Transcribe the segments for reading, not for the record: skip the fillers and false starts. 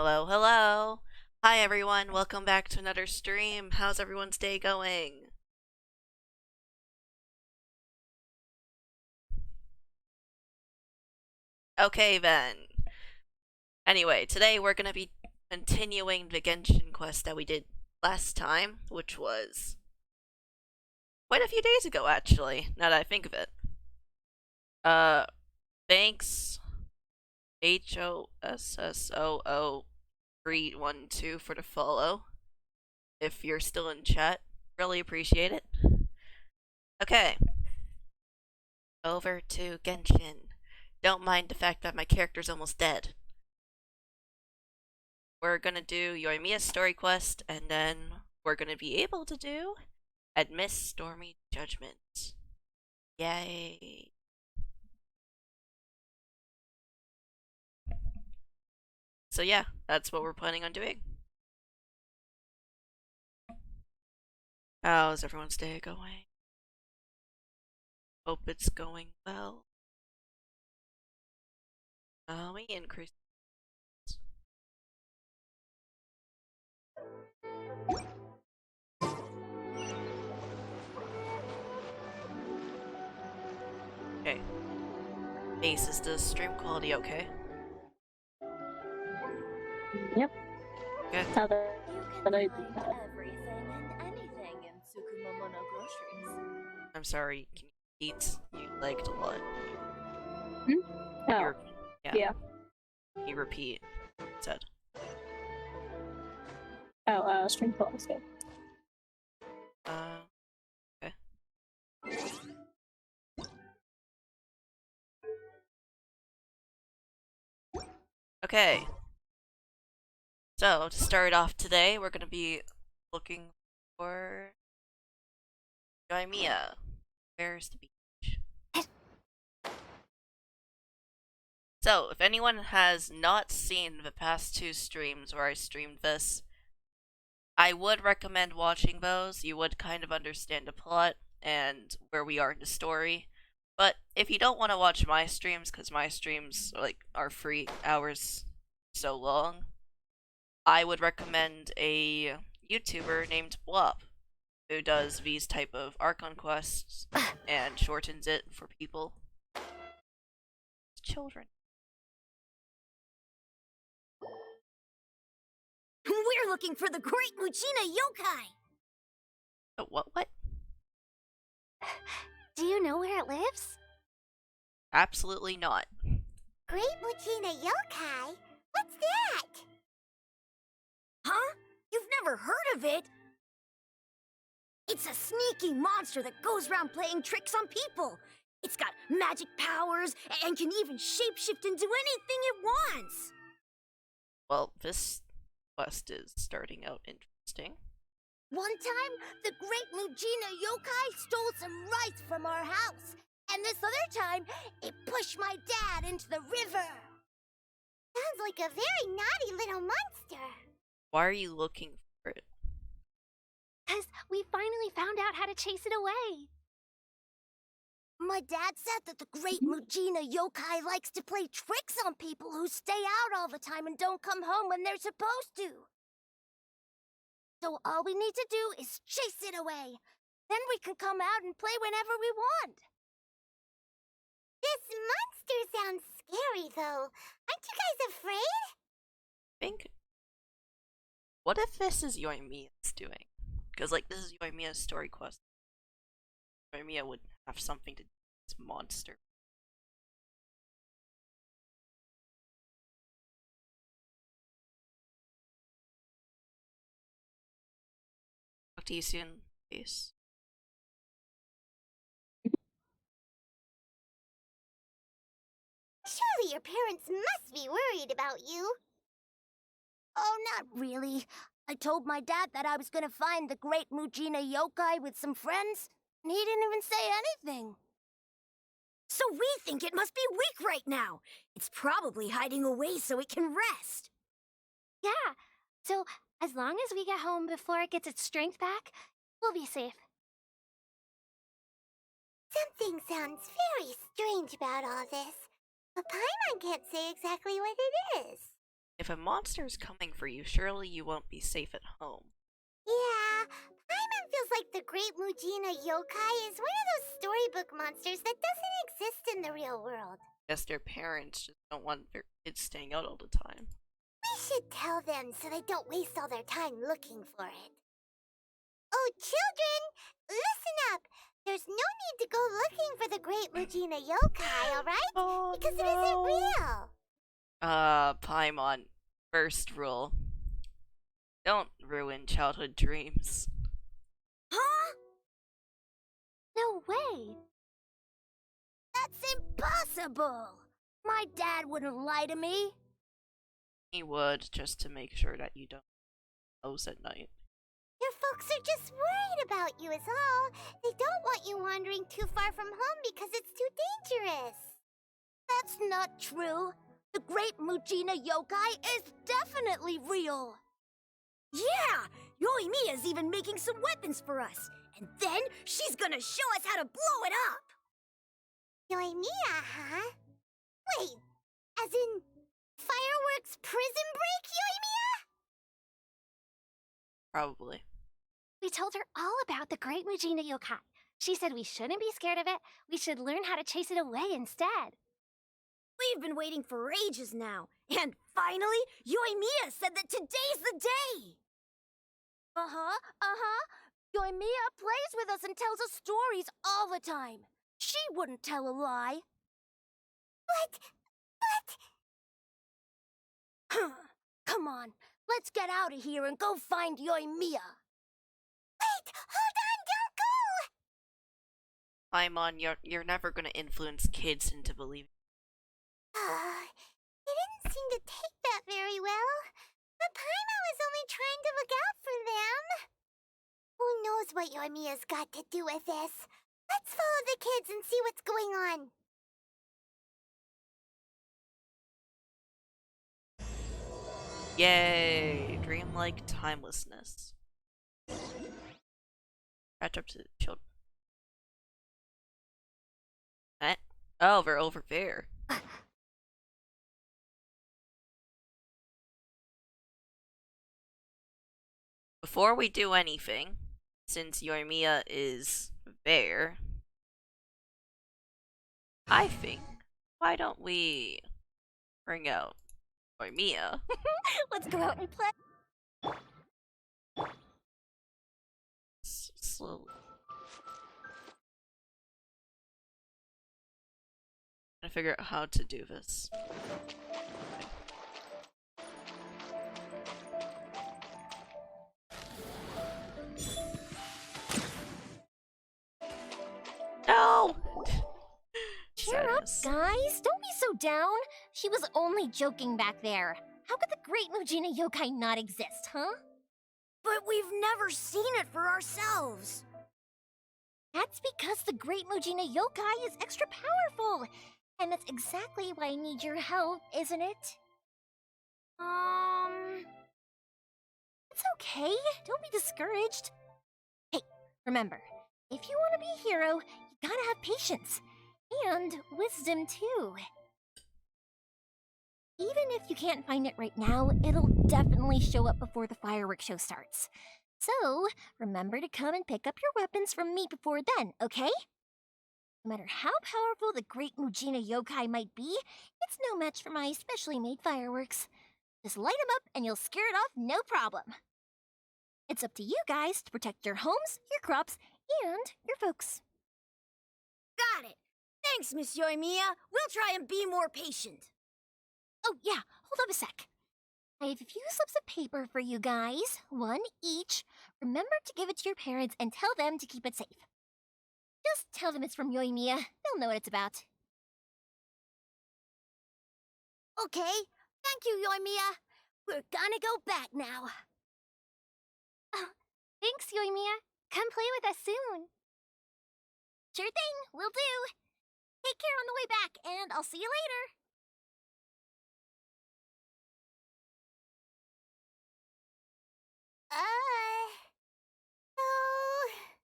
Hello, hello. Hi everyone, welcome back to another stream. How's everyone's day going? Okay then. Anyway, today we're gonna be continuing the Genshin quest that we did last time, which was quite a few days ago actually, now that I think of it. Uh, thanks HOSSOO312 for the follow. If you're still in chat, really appreciate it. Okay, over to Genshin. Don't mind the fact that my character's almost dead. We're gonna do Yoimiya's story quest, and then we're gonna be able to do Admiss Stormy Judgment. Yay. So yeah, that's what we're planning on doing. How's everyone's day going? Hope it's going well. We increase. Okay. Ace, is the stream quality okay? Yep. Okay. How the You but can I find everything and anything in Tsukumomono groceries. I'm sorry, can you eat? You lagged a lot. oh yeah. Can you repeat what you said? String quality good. Okay. Okay. So, to start off today, we're gonna be looking for Yoimiya. Where's the beach? So, if anyone has not seen the past two streams where I streamed this, I would recommend watching those. You would kind of understand the plot and where we are in the story. But if you don't want to watch my streams, because my streams are 3 hours so long, I would recommend a YouTuber named Blop, who does these type of archon quests and shortens it for people. Children. We're looking for the great Muchina yokai! Oh, what? Do you know where it lives? Absolutely not. Great Muchina yokai? What's that? Huh? You've never heard of it? It's a sneaky monster that goes around playing tricks on people. It's got magic powers and can even shapeshift into anything it wants. Well, this quest is starting out interesting. One time, the great Mujina yokai stole some rice from our house. And this other time, it pushed my dad into the river. Sounds like a very naughty little monster. Why are you looking for it? 'Cause we finally found out how to chase it away. My dad said that the great Mujina yokai likes to play tricks on people who stay out all the time and don't come home when they're supposed to. So all we need to do is chase it away. Then we can come out and play whenever we want. This monster sounds scary, though. Aren't you guys afraid? Think. What if this is Yoimiya's doing? Because this is Yoimiya's story quest. Yoimiya would have something to do with this monster. Talk to you soon, peace. Surely your parents must be worried about you. Oh, not really. I told my dad that I was gonna find the great Mujina yokai with some friends, and he didn't even say anything. So we think it must be weak right now. It's probably hiding away so it can rest. Yeah, so as long as we get home before it gets its strength back, we'll be safe. Something sounds very strange about all this. But Paimon can't say exactly what it is. If a monster's coming for you, surely you won't be safe at home. Yeah, Paimon feels like the Great Mujina Yokai is one of those storybook monsters that doesn't exist in the real world. Guess their parents just don't want their kids staying out all the time. We should tell them so they don't waste all their time looking for it. Oh, children, listen up. There's no need to go looking for the Great Mujina Yokai, alright? Oh, Because no. it isn't real. Paimon, first rule. Don't ruin childhood dreams. Huh? No way. That's impossible. My dad wouldn't lie to me. He would, just to make sure that you don't close at night. Your folks are just worried about you is all. They don't want you wandering too far from home because it's too dangerous. That's not true. The Great Mujina Yokai is definitely real. Yeah! Yoimiya's even making some weapons for us. And then she's gonna show us how to blow it up! Yoimiya, huh? Wait, as in fireworks prison break, Yoimiya? Probably. We told her all about the Great Mujina Yokai. She said we shouldn't be scared of it. We should learn how to chase it away instead. We've been waiting for ages now. And finally, Yoimiya said that today's the day! Yoimiya plays with us and tells us stories all the time. She wouldn't tell a lie. But... Come on, let's get out of here and go find Yoimiya. Wait, hold on, don't go! Paimon, you're never gonna influence kids into believing. It didn't seem to take that very well. But Paimon was only trying to look out for them. Who knows what Yoimiya's got to do with this? Let's follow the kids and see what's going on. Yay! Dreamlike timelessness. Catch up to the children. Eh? Oh, we're over there. Before we do anything, since Yoimiya is there, I think, why don't we bring out Yoimiya? Let's go out and play. Slowly. Trying to figure out how to do this. No! Cheer up, Sadness. guys. Don't be so down. She was only joking back there. How could the Great Mujina Yokai not exist, huh? But we've never seen it for ourselves. That's because the Great Mujina Yokai is extra powerful. And that's exactly why I need your help, isn't it? It's okay. Don't be discouraged. Hey, remember, if you want to be a hero, you gotta have patience. And wisdom, too. Even if you can't find it right now, it'll definitely show up before the fireworks show starts. So, remember to come and pick up your weapons from me before then, okay? No matter how powerful the Great Mujina Yokai might be, it's no match for my specially made fireworks. Just light them up and you'll scare it off no problem. It's up to you guys to protect your homes, your crops, and your folks. Got it. Thanks, Miss Yoimiya. We'll try and be more patient. Oh, yeah, hold up a sec. I have a few slips of paper for you guys, one each. Remember to give it to your parents and tell them to keep it safe. Just tell them it's from Yoimiya. They'll know what it's about. Okay, thank you, Yoimiya. We're gonna go back now. Oh, thanks, Yoimiya. Come play with us soon. Sure thing, will do. Take care on the way back, and I'll see you later. So...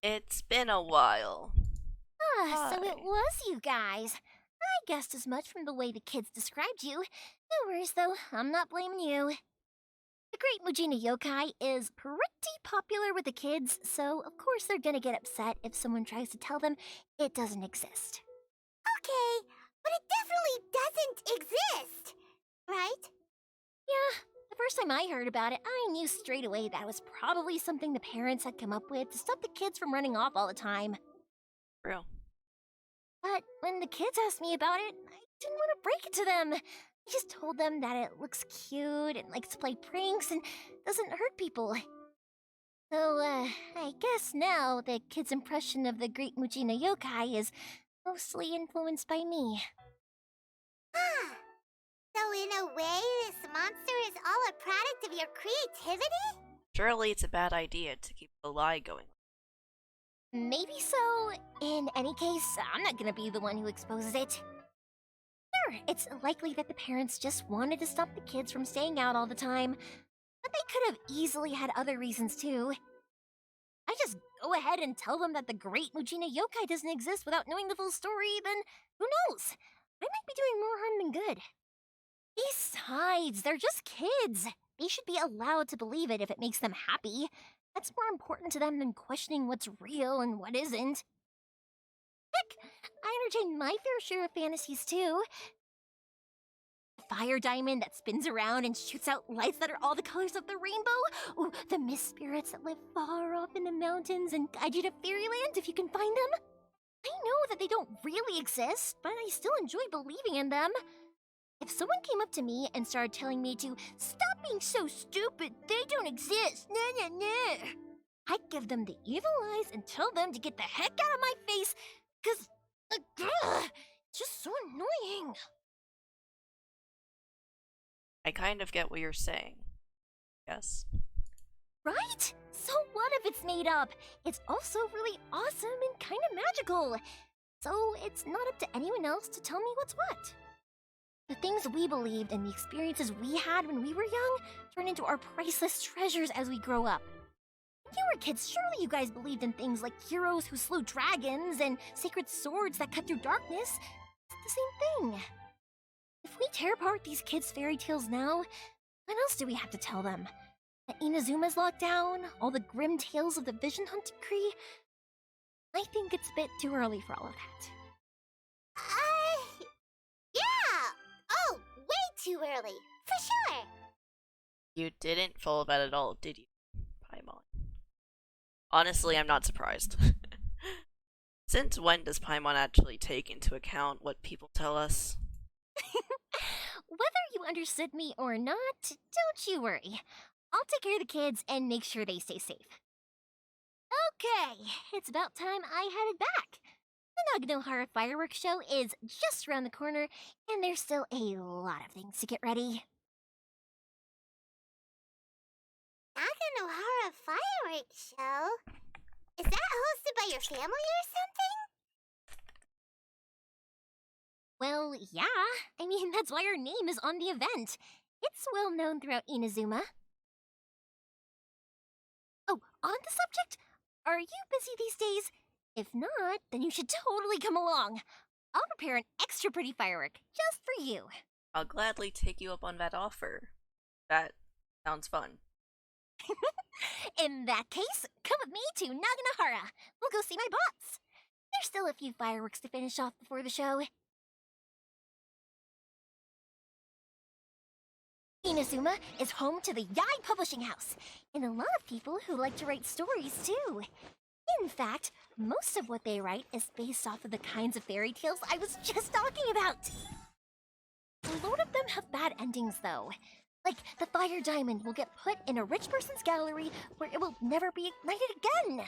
It's been a while. Ah, so it Hi. was you guys. I guessed as much from the way the kids described you. No worries, though. I'm not blaming you. The Great Mujina Yokai is pretty popular with the kids, so of course they're gonna get upset if someone tries to tell them it doesn't exist. Okay, but it definitely doesn't exist, right? Yeah, the first time I heard about it, I knew straight away that it was probably something the parents had come up with to stop the kids from running off all the time. Real. But when the kids asked me about it, I didn't want to break it to them. I just told them that it looks cute and likes to play pranks and doesn't hurt people. So, I guess now the kids' impression of the Great Mujina Yokai is mostly influenced by me. Ah, so in a way, this monster is all a product of your creativity? Surely it's a bad idea to keep the lie going. Maybe so. In any case, I'm not gonna be the one who exposes it. Sure, it's likely that the parents just wanted to stop the kids from staying out all the time, but they could have easily had other reasons too. I just go ahead and tell them that the Great Mujina Yokai doesn't exist without knowing the full story, then who knows? I might be doing more harm than good. Besides, they're just kids. They should be allowed to believe it if it makes them happy. That's more important to them than questioning what's real and what isn't. Heck, I entertain my fair share of fantasies too. A fire diamond that spins around and shoots out lights that are all the colors of the rainbow. Ooh, the mist spirits that live far off in the mountains and guide you to fairyland if you can find them. I know that they don't really exist, but I still enjoy believing in them. If someone came up to me and started telling me to stop being so stupid, they don't exist, nah nah nah, I'd give them the evil eyes and tell them to get the heck out of my face, 'cause it's just so annoying. I kind of get what you're saying. Yes. Right? So what if it's made up? It's also really awesome and kind of magical. So it's not up to anyone else to tell me what's what. The things we believed and the experiences we had when we were young turn into our priceless treasures as we grow up. When you were kids, surely you guys believed in things like heroes who slew dragons and sacred swords that cut through darkness. It's the same thing. If we tear apart these kids' fairy tales now, what else do we have to tell them? That Inazuma's locked down, all the grim tales of the Vision Hunt Decree? I think it's a bit too early for all of that. Yeah! Oh, way too early, for sure! You didn't follow that at all, did you, Paimon? Honestly, I'm not surprised. Since when does Paimon actually take into account what people tell us? Whether you understood me or not, don't you worry. I'll take care of the kids and make sure they stay safe. Okay, it's about time I headed back. The Naganohara fireworks show is just around the corner, and there's still a lot of things to get ready. Naganohara fireworks show? Is that hosted by your family or something? Well, yeah. I mean, that's why our name is on the event. It's well known throughout Inazuma. Oh, on the subject, are you busy these days? If not, then you should totally come along. I'll prepare an extra pretty firework just for you. I'll gladly take you up on that offer. That sounds fun. In that case, come with me to Naganohara. We'll go see my bots. There's still a few fireworks to finish off before the show. Inazuma is home to the Yai Publishing House, and a lot of people who like to write stories too. In fact, most of what they write is based off of the kinds of fairy tales I was just talking about. A lot of them have bad endings though. Like, the fire diamond will get put in a rich person's gallery where it will never be ignited again.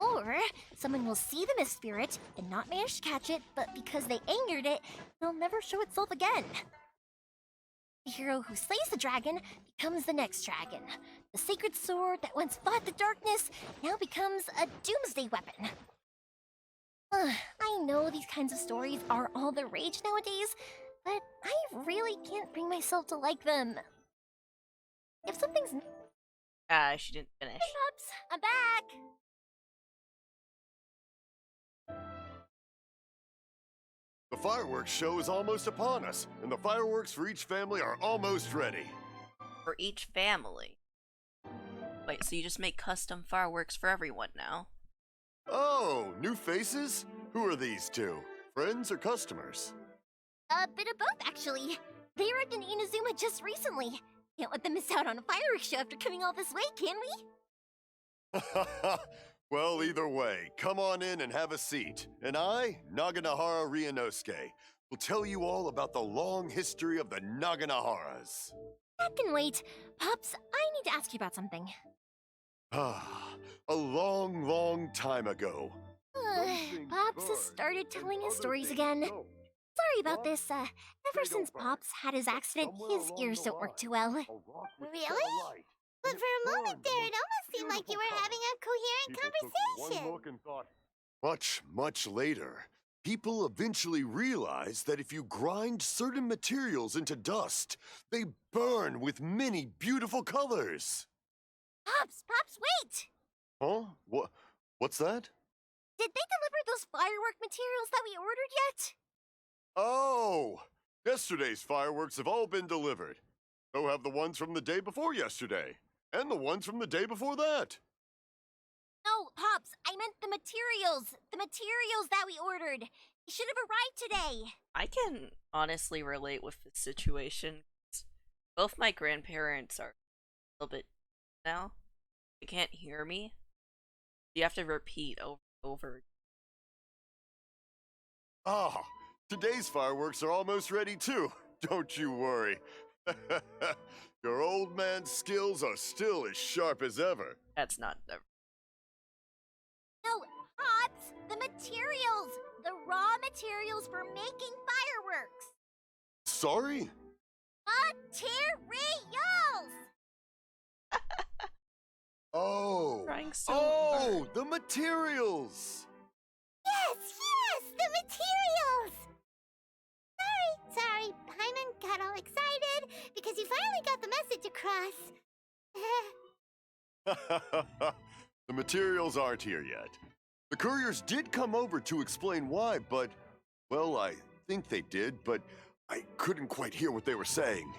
Or, someone will see the mist spirit and not manage to catch it, but because they angered it, it'll never show itself again. The hero who slays the dragon becomes the next dragon. The sacred sword that once fought the darkness now becomes a doomsday weapon. I know these kinds of stories are all the rage nowadays, but I really can't bring myself to like them. If something's... She didn't finish. Hey, Pops, I'm back! The fireworks show is almost upon us, and the fireworks for each family are almost ready. For each family. Wait, so you just make custom fireworks for everyone now? Oh, new faces? Who are these two? Friends or customers? A bit of both, actually. They arrived in Inazuma just recently. Can't let them miss out on a fireworks show after coming all this way, can we? Well, either way, come on in and have a seat. And I, Naganahara Ryunosuke, will tell you all about the long history of the Naganaharas. That can wait. Pops, I need to ask you about something. A long, long time ago. Pops has started telling his stories again. Sorry about this. Ever since Pops had his accident, his ears don't work too well. Really? But for a moment there, it almost seemed like you were having a coherent conversation. Much, much later, people eventually realized that if you grind certain materials into dust, they burn with many beautiful colors. Pops, wait! Huh? What's that? Did they deliver those firework materials that we ordered yet? Oh! Yesterday's fireworks have all been delivered. So have the ones from the day before yesterday. And the ones from the day before that. No, Pops, I meant the materials. The materials that we ordered. They should have arrived today. I can honestly relate with the situation. Both my grandparents are a little bit now. They can't hear me. You have to repeat over and over. Ah, today's fireworks are almost ready too. Don't you worry. Your old man's skills are still as sharp as ever. That's not the... No, Pops, the materials. The raw materials for making fireworks. Sorry? Materials! Oh. Trying so hard. The materials. Yes, the materials! Sorry, Paimon got all excited because you finally got the message across. The materials aren't here yet. The couriers did come over to explain why, but, well, I think they did, but I couldn't quite hear what they were saying.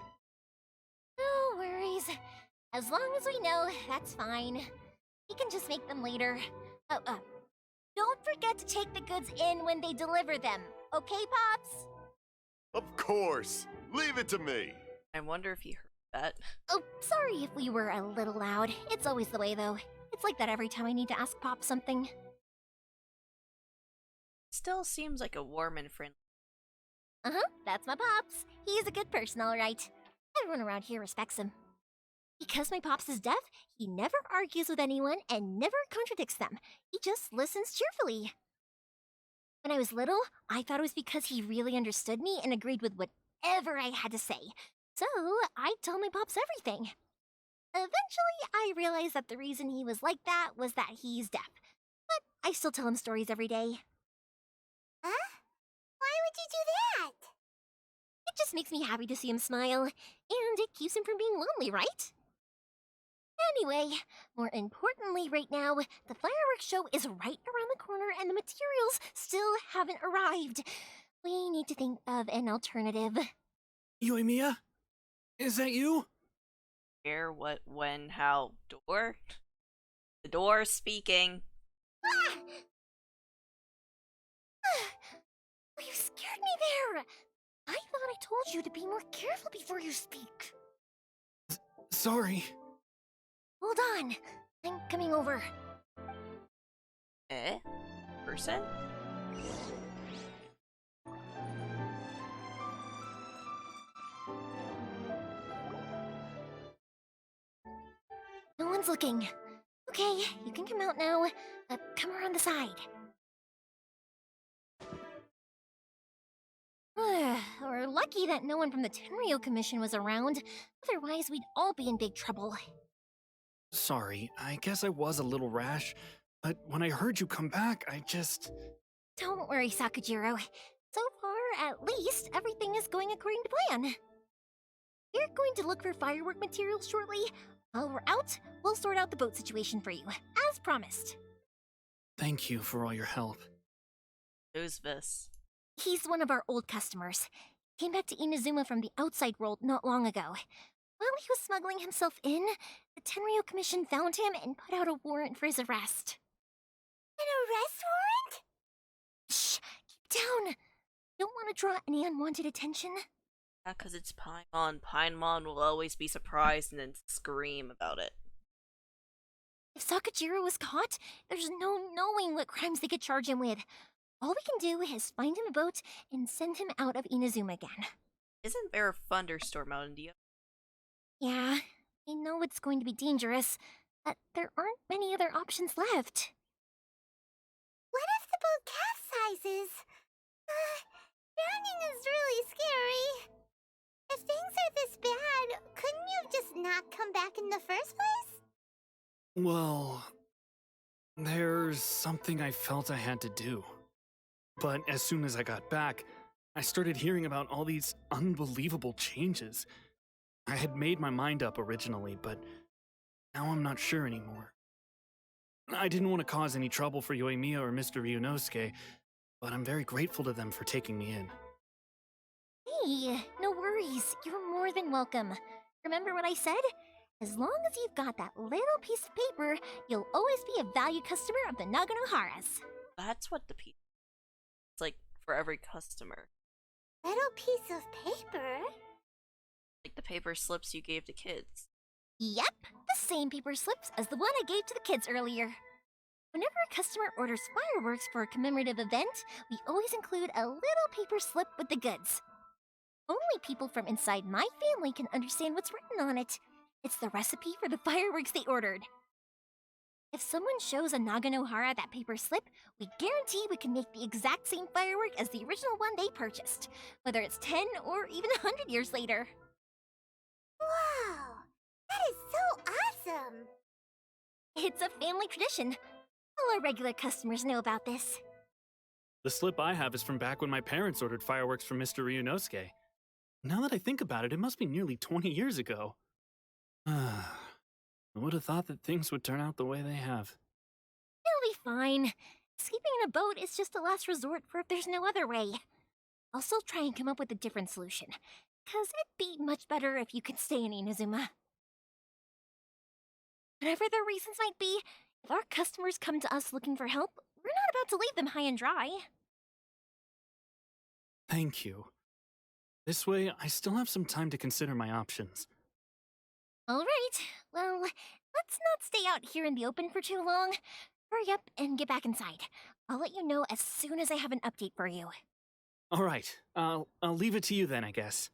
No worries. As long as we know, that's fine. We can just make them later. Don't forget to take the goods in when they deliver them. Okay, Pops? Of course. Leave it to me. I wonder if he heard that. Oh, sorry if we were a little loud. It's always the way, though. It's like that every time I need to ask Pop something. Still seems like a warm and friendly. That's my Pops. He's a good person, all right. Everyone around here respects him. Because my Pops is deaf, he never argues with anyone and never contradicts them. He just listens cheerfully. When I was little, I thought it was because he really understood me and agreed with whatever I had to say. So, I told my Pops everything. Eventually, I realized that the reason he was like that was that he's deaf. But I still tell him stories every day. Huh? Why would you do that? It just makes me happy to see him smile, and it keeps him from being lonely, right? Anyway, more importantly right now, the fireworks show is right around the corner and the materials still haven't arrived. We need to think of an alternative. Yoimiya? Is that you? Where, what, when, how, door? The door speaking. Ah! Oh, you scared me there! I thought I told you to be more careful before you speak. Sorry. Hold on. I'm coming over. Person? No one's looking. Okay, you can come out now. Come around the side. We're lucky that no one from the Tenryo Commission was around. Otherwise, we'd all be in big trouble. Sorry, I guess I was a little rash, but when I heard you come back, I just... Don't worry, Sakujiro. So far, at least, everything is going according to plan. We're going to look for firework materials shortly. While we're out, we'll sort out the boat situation for you, as promised. Thank you for all your help. Who's this? He's one of our old customers. Came back to Inazuma from the outside world not long ago. While he was smuggling himself in, the Tenryo Commission found him and put out a warrant for his arrest. An arrest warrant? Shh! Keep down! Don't want to draw any unwanted attention. Yeah, because it's Paimon. Paimon will always be surprised and then scream about it. If Sakajiro was caught, there's no knowing what crimes they could charge him with. All we can do is find him a boat and send him out of Inazuma again. Isn't there a thunderstorm out in Dio? Yeah, I know it's going to be dangerous, but there aren't many other options left. What if the boat capsizes? Drowning is really scary. If things are this bad, couldn't you have just not come back in the first place? Well, there's something I felt I had to do. But as soon as I got back, I started hearing about all these unbelievable changes. I had made my mind up originally, but now I'm not sure anymore. I didn't want to cause any trouble for Yoimiya or Mr. Ryunosuke, but I'm very grateful to them for taking me in. Hey, no worries. You're more than welcome. Remember what I said? As long as you've got that little piece of paper, you'll always be a valued customer of the Naganoharas. That's what the piece. It's like for every customer. Little piece of paper? Like the paper slips you gave to kids. Yep, the same paper slips as the one I gave to the kids earlier. Whenever a customer orders fireworks for a commemorative event, we always include a little paper slip with the goods. Only people from inside my family can understand what's written on it. It's the recipe for the fireworks they ordered. If someone shows a Naganohara that paper slip, we guarantee we can make the exact same firework as the original one they purchased, whether it's 10 or even 100 years later. Wow! That is so awesome! It's a family tradition. All our regular customers know about this. The slip I have is from back when my parents ordered fireworks from Mr. Ryunosuke. Now that I think about it, it must be nearly 20 years ago. I would have thought that things would turn out the way they have. It'll be fine. Sleeping in a boat is just a last resort for if there's no other way. I'll still try and come up with a different solution, 'cause it'd be much better if you could stay in Inazuma. Whatever their reasons might be, if our customers come to us looking for help, we're not about to leave them high and dry. Thank you. This way, I still have some time to consider my options. All right, well, let's not stay out here in the open for too long. Hurry up and get back inside. I'll let you know as soon as I have an update for you. All right, I'll leave it to you then, I guess.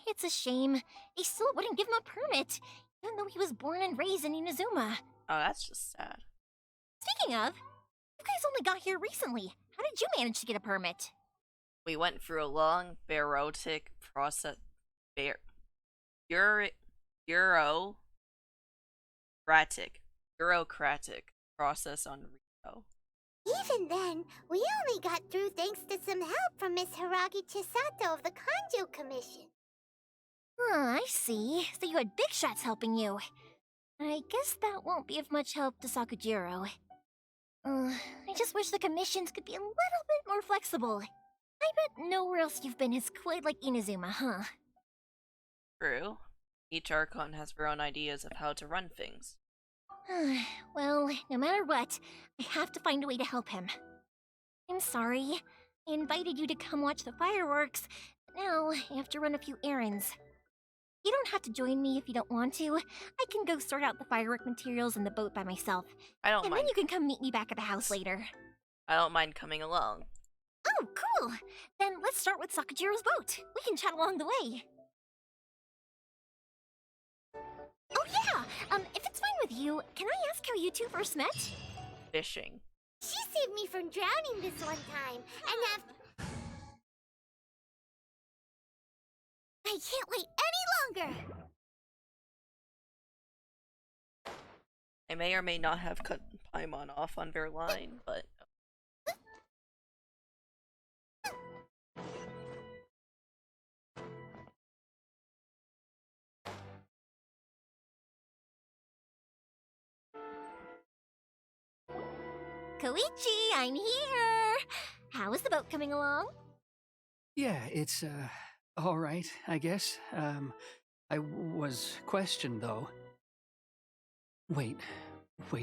It's a shame. They still wouldn't give him a permit, even though he was born and raised in Inazuma. Oh, that's just sad. Speaking of, you guys only got here recently. How did you manage to get a permit? We went through a long bureaucratic process. Bureaucratic process on Rio. Even then, we only got through thanks to some help from Miss Hiragi Chisato of the Kanjo Commission. I see. So you had big shots helping you. I guess that won't be of much help to Sakujiro. I just wish the commissions could be a little bit more flexible. I bet nowhere else you've been is quite like Inazuma, huh? True. Each archon has their own ideas of how to run things. Well, no matter what, I have to find a way to help him. I'm sorry. I invited you to come watch the fireworks, but now I have to run a few errands. You don't have to join me if you don't want to. I can go sort out the firework materials in the boat by myself. I don't And mind. then you can come meet me back at the house later. I don't mind coming along. Oh, cool! Then let's start with Sakujiro's boat. We can chat along the way. Oh yeah! If it's fine with you, can I ask how you two first met? Fishing. She saved me from drowning this one time, and I can't wait any longer! I may or may not have cut Paimon off on their line, but Koichi, I'm here! How is the boat coming along? Yeah, it's, alright, I guess. I was questioned, though. Wait,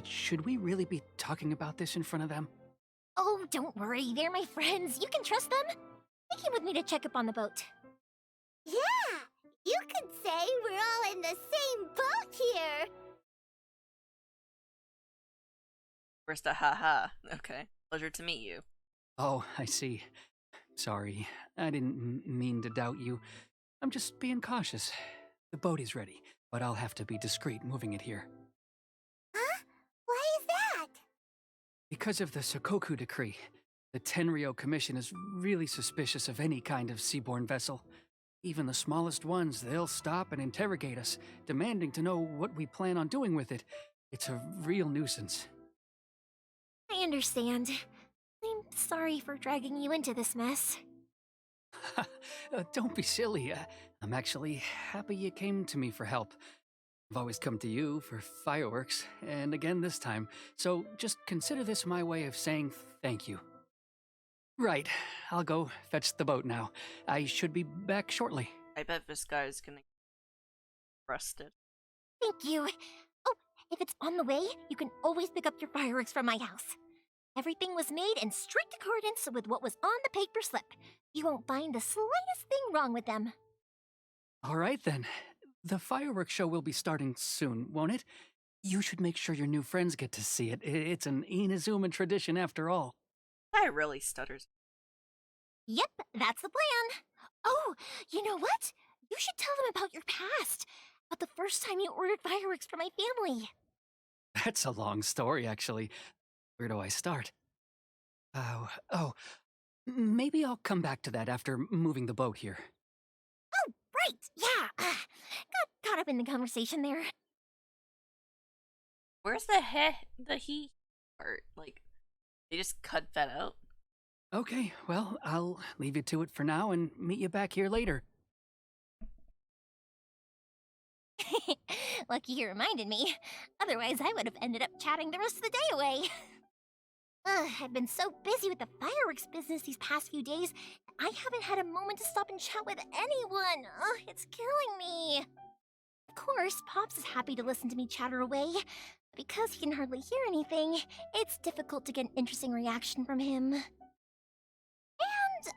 should we really be talking about this in front of them? Oh, don't worry, they're my friends. You can trust them. They came with me to check up on the boat. Yeah, you could say we're all in the same boat here. First a haha. Okay. Pleasure to meet you. Oh, I see. Sorry, I didn't mean to doubt you. I'm just being cautious. The boat is ready, but I'll have to be discreet moving it here. Huh? Why is that? Because of the Sokoku decree, the Tenryo Commission is really suspicious of any kind of seaborne vessel. Even the smallest ones, they'll stop and interrogate us, demanding to know what we plan on doing with it. It's a real nuisance. I understand. I'm sorry for dragging you into this mess. Don't be silly. I'm actually happy you came to me for help. I've always come to you for fireworks, and again this time, so just consider this my way of saying thank you. Right, I'll go fetch the boat now. I should be back shortly. I bet this guy's gonna get arrested. Thank you. Oh, if it's on the way, you can always pick up your fireworks from my house. Everything was made in strict accordance with what was on the paper slip. You won't find the slightest thing wrong with them. All right then. The fireworks show will be starting soon, won't it? You should make sure your new friends get to see it. It's an Inazuma tradition after all. Guy really stutters. Yep, that's the plan. Oh, you know what? You should tell them about your past. About the first time you ordered fireworks for my family. That's a long story, actually. Where do I start? Maybe I'll come back to that after moving the boat here. Oh, right, yeah. Got caught up in the conversation there. Where's the he part? Like, they just cut that out? Okay, well, I'll leave you to it for now and meet you back here later. Lucky you reminded me. Otherwise, I would have ended up chatting the rest of the day away. I've been so busy with the fireworks business these past few days, I haven't had a moment to stop and chat with anyone. It's killing me. Of course, Pops is happy to listen to me chatter away. But because he can hardly hear anything, it's difficult to get an interesting reaction from him. And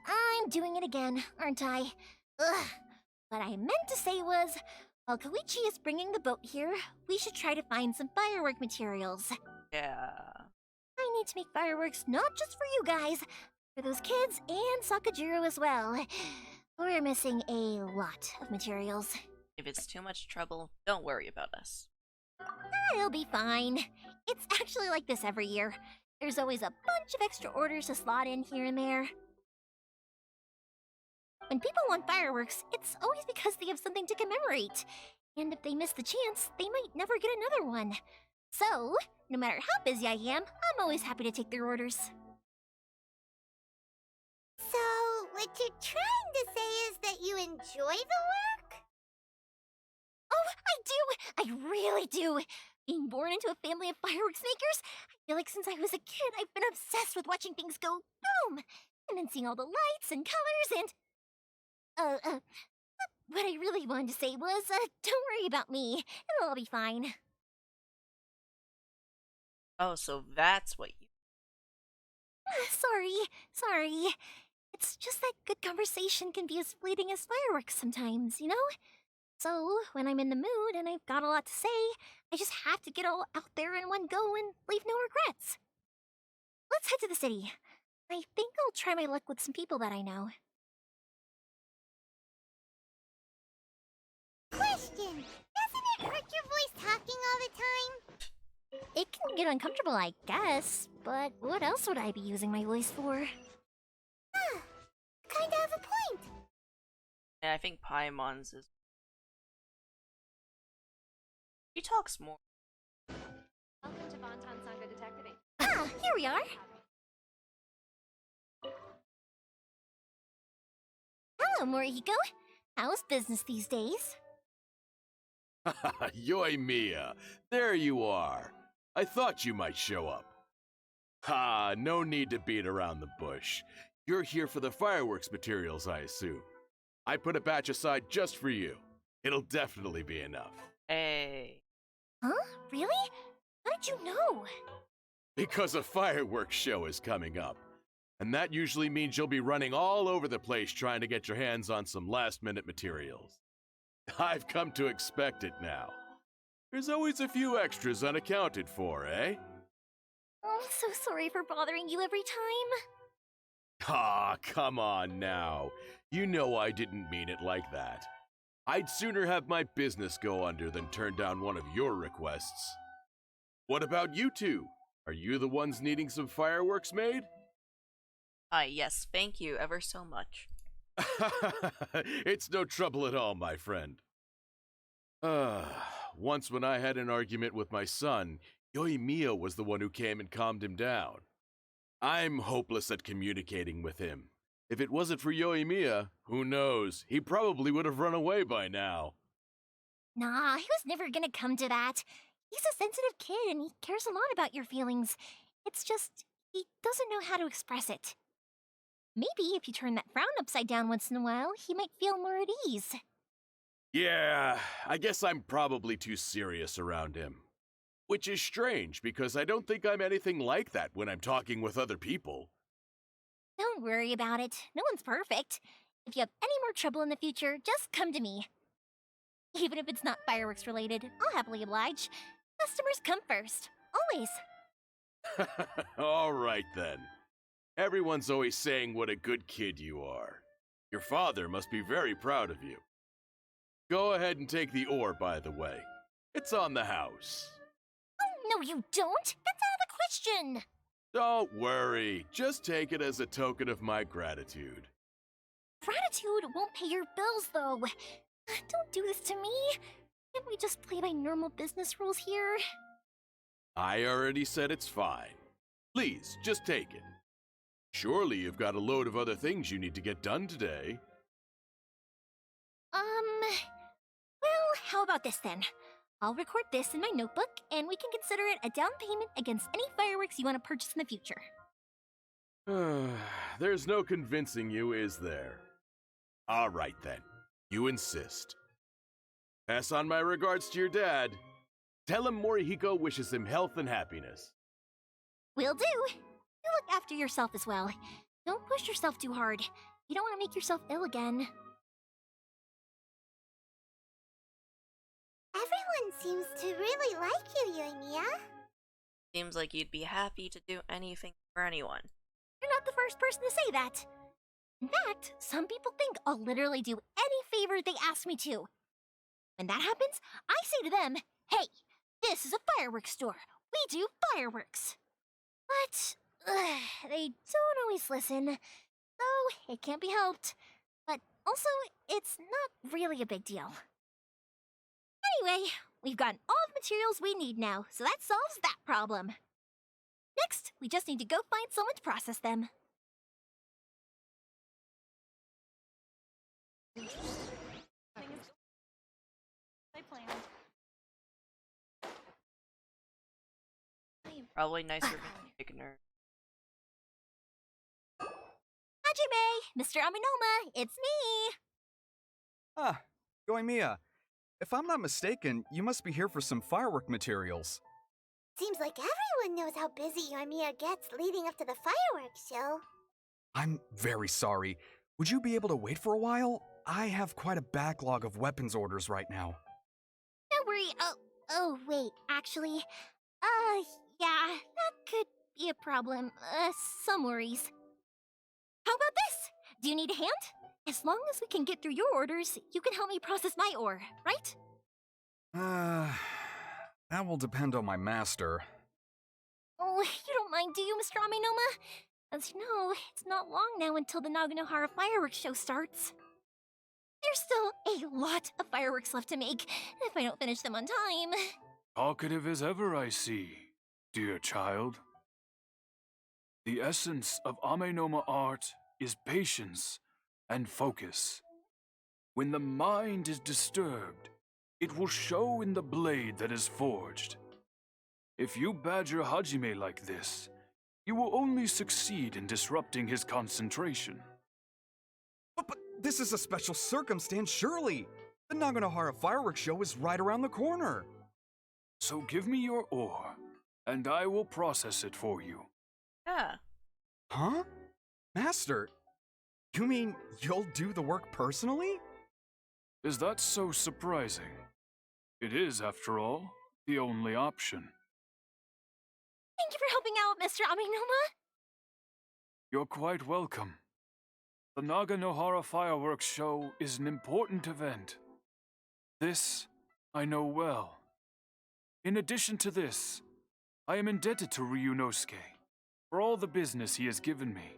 I'm doing it again, aren't I? What I meant to say was, while Koichi is bringing the boat here, we should try to find some firework materials. Yeah. I need to make fireworks not just for you guys, for those kids and Sakajiro as well. We're missing a lot of materials. If it's too much trouble, don't worry about us. It'll be fine. It's actually like this every year. There's always a bunch of extra orders to slot in here and there. When people want fireworks, it's always because they have something to commemorate. And if they miss the chance, they might never get another one. So, no matter how busy I am, I'm always happy to take their orders. So, what you're trying to say is that you enjoy the work? Oh, I do! I really do! Being born into a family of fireworks makers, I feel like since I was a kid, I've been obsessed with watching things go boom! And then seeing all the lights and colors and... What I really wanted to say was, don't worry about me. It'll all be fine. Oh, so that's what you... Sorry. It's just that good conversation can be as fleeting as fireworks sometimes, you know? So, when I'm in the mood and I've got a lot to say, I just have to get all out there in one go and leave no regrets. Let's head to the city. I think I'll try my luck with some people that I know. Question! Doesn't it hurt your voice talking all the time? It can get uncomfortable, I guess, but what else would I be using my voice for? Kinda have a point. Yeah, I think Paimon's is... He talks more. Welcome to Bonton Sangha Detective Agency. Ah, here we are. Hello, Morihiko. How's business these days? Yoimiya, there you are. I thought you might show up. Ha, no need to beat around the bush. You're here for the fireworks materials, I assume. I put a batch aside just for you. It'll definitely be enough. Hey. Huh? Really? How did you know? Because a fireworks show is coming up. And that usually means you'll be running all over the place trying to get your hands on some last-minute materials. I've come to expect it now. There's always a few extras unaccounted for, eh? Oh, I'm so sorry for bothering you every time. Ah, come on now. You know I didn't mean it like that. I'd sooner have my business go under than turn down one of your requests. What about you two? Are you the ones needing some fireworks made? Yes, thank you ever so much. It's no trouble at all, my friend. Once when I had an argument with my son, Yoimiya was the one who came and calmed him down. I'm hopeless at communicating with him. If it wasn't for Yoimiya, who knows, he probably would have run away by now. Nah, he was never gonna come to that. He's a sensitive kid and he cares a lot about your feelings. It's just, he doesn't know how to express it. Maybe if you turn that frown upside down once in a while, he might feel more at ease. Yeah, I guess I'm probably too serious around him. Which is strange, because I don't think I'm anything like that when I'm talking with other people. Don't worry about it. No one's perfect. If you have any more trouble in the future, just come to me. Even if it's not fireworks related, I'll happily oblige. Customers come first. Always. All right then. Everyone's always saying what a good kid you are. Your father must be very proud of you. Go ahead and take the ore, by the way. It's on the house. Oh, no you don't! That's out of the question! Don't worry. Just take it as a token of my gratitude. Gratitude won't pay your bills, though. Don't do this to me. Can't we just play by normal business rules here? I already said it's fine. Please, just take it. Surely you've got a load of other things you need to get done today. Well, how about this then? I'll record this in my notebook, and we can consider it a down payment against any fireworks you want to purchase in the future. There's no convincing you, is there? All right then. You insist. Pass on my regards to your dad. Tell him Morihiko wishes him health and happiness. Will do. You look after yourself as well. Don't push yourself too hard. You don't want to make yourself ill again. Everyone seems to really like you, Yoimiya. Seems like you'd be happy to do anything for anyone. You're not the first person to say that. In fact, some people think I'll literally do any favor they ask me to. When that happens, I say to them, hey, this is a fireworks store. We do fireworks. But they don't always listen, so it can't be helped. But also, it's not really a big deal. Anyway, we've gotten all the materials we need now, so that solves that problem. Next, we just need to go find someone to process them. I planned. Probably nicer being a nerd. Hajime! Mr. Aminoma, it's me! Ah, Yoimiya. If I'm not mistaken, you must be here for some firework materials. Seems like everyone knows how busy Yoimiya gets leading up to the fireworks show. I'm very sorry. Would you be able to wait for a while? I have quite a backlog of weapons orders right now. Don't worry. Oh, wait, actually. Yeah, that could be a problem. Some worries. How about this? Do you need a hand? As long as we can get through your orders, you can help me process my ore, right? That will depend on my master. Oh, you don't mind, do you, Mr. Aminoma? As you know, it's not long now until the Naganohara fireworks show starts. There's still a lot of fireworks left to make, if I don't finish them on time. Talkative as ever, I see, dear child. The essence of Amenoma art is patience and focus. When the mind is disturbed, it will show in the blade that is forged. If you badger Hajime like this, you will only succeed in disrupting his concentration. But this is a special circumstance, surely. The Naganohara fireworks show is right around the corner. So give me your ore, and I will process it for you. Yeah. Huh? Master, you mean you'll do the work personally? Is that so surprising? It is, after all, the only option. Thank you for helping out, Mr. Aminoma. You're quite welcome. The Naganohara fireworks show is an important event. This I know well. In addition to this, I am indebted to Ryunosuke for all the business he has given me.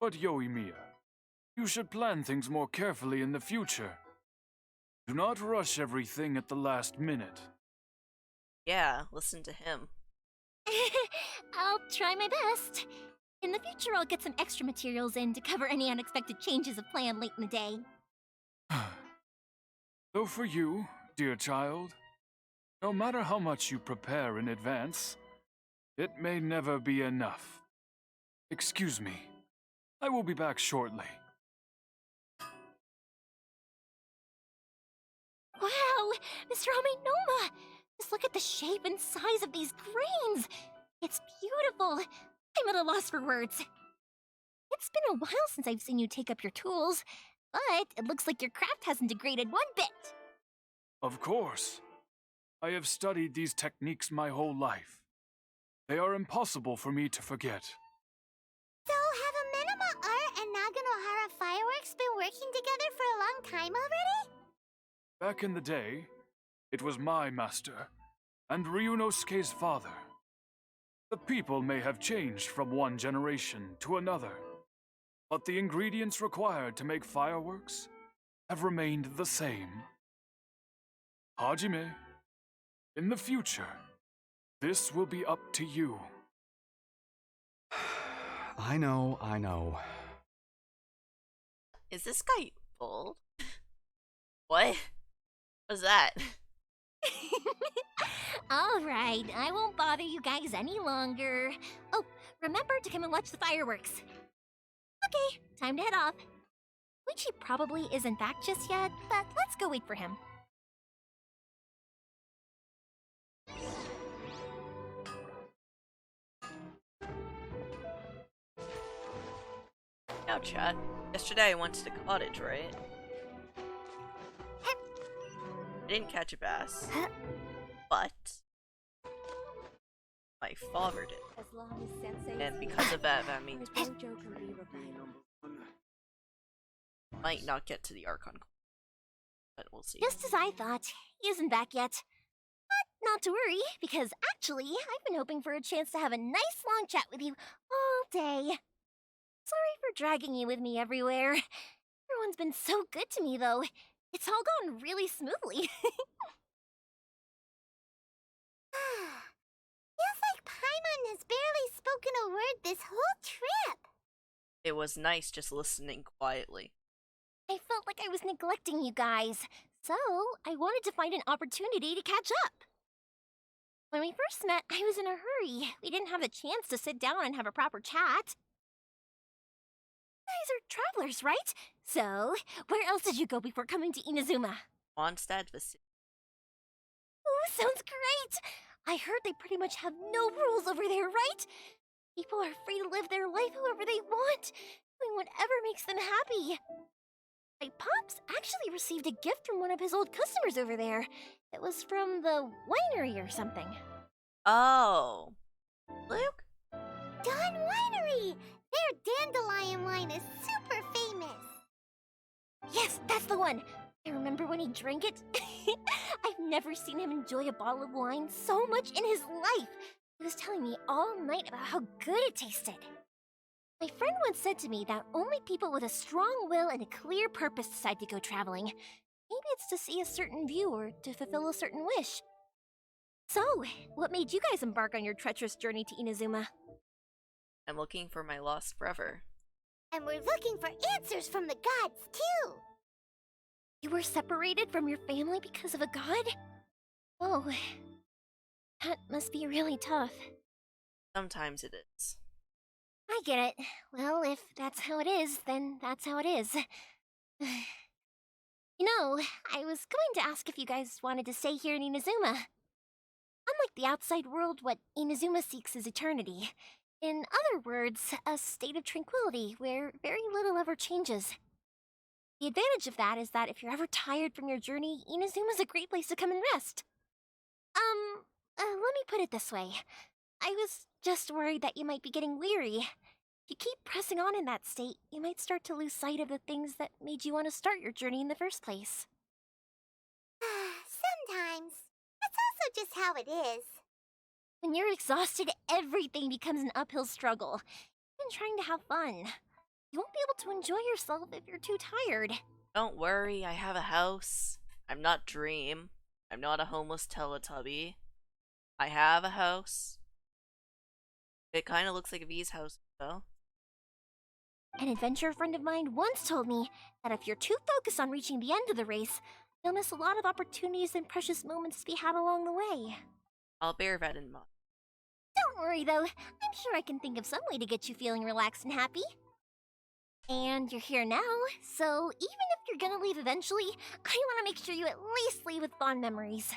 But Yoimiya, you should plan things more carefully in the future. Do not rush everything at the last minute. Yeah, listen to him. I'll try my best. In the future, I'll get some extra materials in to cover any unexpected changes of plan late in the day. Though for you, dear child, no matter how much you prepare in advance, it may never be enough. Excuse me. I will be back shortly. Wow, Mr. Aminoma! Just look at the shape and size of these grains! It's beautiful! I'm at a loss for words. It's been a while since I've seen you take up your tools, but it looks like your craft hasn't degraded one bit. Of course. I have studied these techniques my whole life. They are impossible for me to forget. So, have Amenema Art and Naganohara Fireworks been working together for a long time already? Back in the day, it was my master, and Ryunosuke's father. The people may have changed from one generation to another, but the ingredients required to make fireworks have remained the same. Hajime, in the future, this will be up to you. I know. Is this guy bald? What was that? Alright, I won't bother you guys any longer. Oh, remember to come and watch the fireworks. Okay, time to head off. Luigi probably isn't back just yet, but let's go wait for him. Now, chat. Yesterday I went to the cottage, right? I didn't catch a bass, but my father did. As long as Sensei And because of that, that means there's no joke can be repeated. might not get to the archon, but we'll see. Just as I thought, he isn't back yet. But not to worry, because actually, I've been hoping for a chance to have a nice long chat with you all day. Sorry for dragging you with me everywhere. Everyone's been so good to me, though. It's all gone really smoothly. Feels like Paimon has barely spoken a word this whole trip. It was nice just listening quietly. I felt like I was neglecting you guys, so I wanted to find an opportunity to catch up. When we first met, I was in a hurry. We didn't have a chance to sit down and have a proper chat. You guys are travelers, right? So, where else did you go before coming to Inazuma? Mondstadt vicinity. Ooh, sounds great! I heard they pretty much have no rules over there, right? People are free to live their life however they want, doing whatever makes them happy. My pops actually received a gift from one of his old customers over there. It was from the winery or something. Oh. Luke? Dawn Winery! Their dandelion wine is super famous. Yes, that's the one. I remember when he drank it. I've never seen him enjoy a bottle of wine so much in his life. He was telling me all night about how good it tasted. My friend once said to me that only people with a strong will and a clear purpose decide to go traveling. Maybe it's to see a certain view or to fulfill a certain wish. So, what made you guys embark on your treacherous journey to Inazuma? I'm looking for my lost forever. And we're looking for answers from the gods, too. You were separated from your family because of a god? Oh, that must be really tough. Sometimes it is. I get it. Well, if that's how it is, then that's how it is. You know, I was going to ask if you guys wanted to stay here in Inazuma. Unlike the outside world, what Inazuma seeks is eternity. In other words, a state of tranquility where very little ever changes. The advantage of that is that if you're ever tired from your journey, Inazuma's a great place to come and rest. Let me put it this way. I was just worried that you might be getting weary. If you keep pressing on in that state, you might start to lose sight of the things that made you want to start your journey in the first place. Sometimes. That's also just how it is. When you're exhausted, everything becomes an uphill struggle. Even trying to have fun. You won't be able to enjoy yourself if you're too tired. Don't worry, I have a house. I'm not Dream. I'm not a homeless Teletubby. I have a house. It kind of looks like V's house, though. An adventurer friend of mine once told me that if you're too focused on reaching the end of the race, you'll miss a lot of opportunities and precious moments to be had along the way. I'll bear that in mind. Don't worry though, I'm sure I can think of some way to get you feeling relaxed and happy. And you're here now, so even if you're gonna leave eventually, I want to make sure you at least leave with fond memories.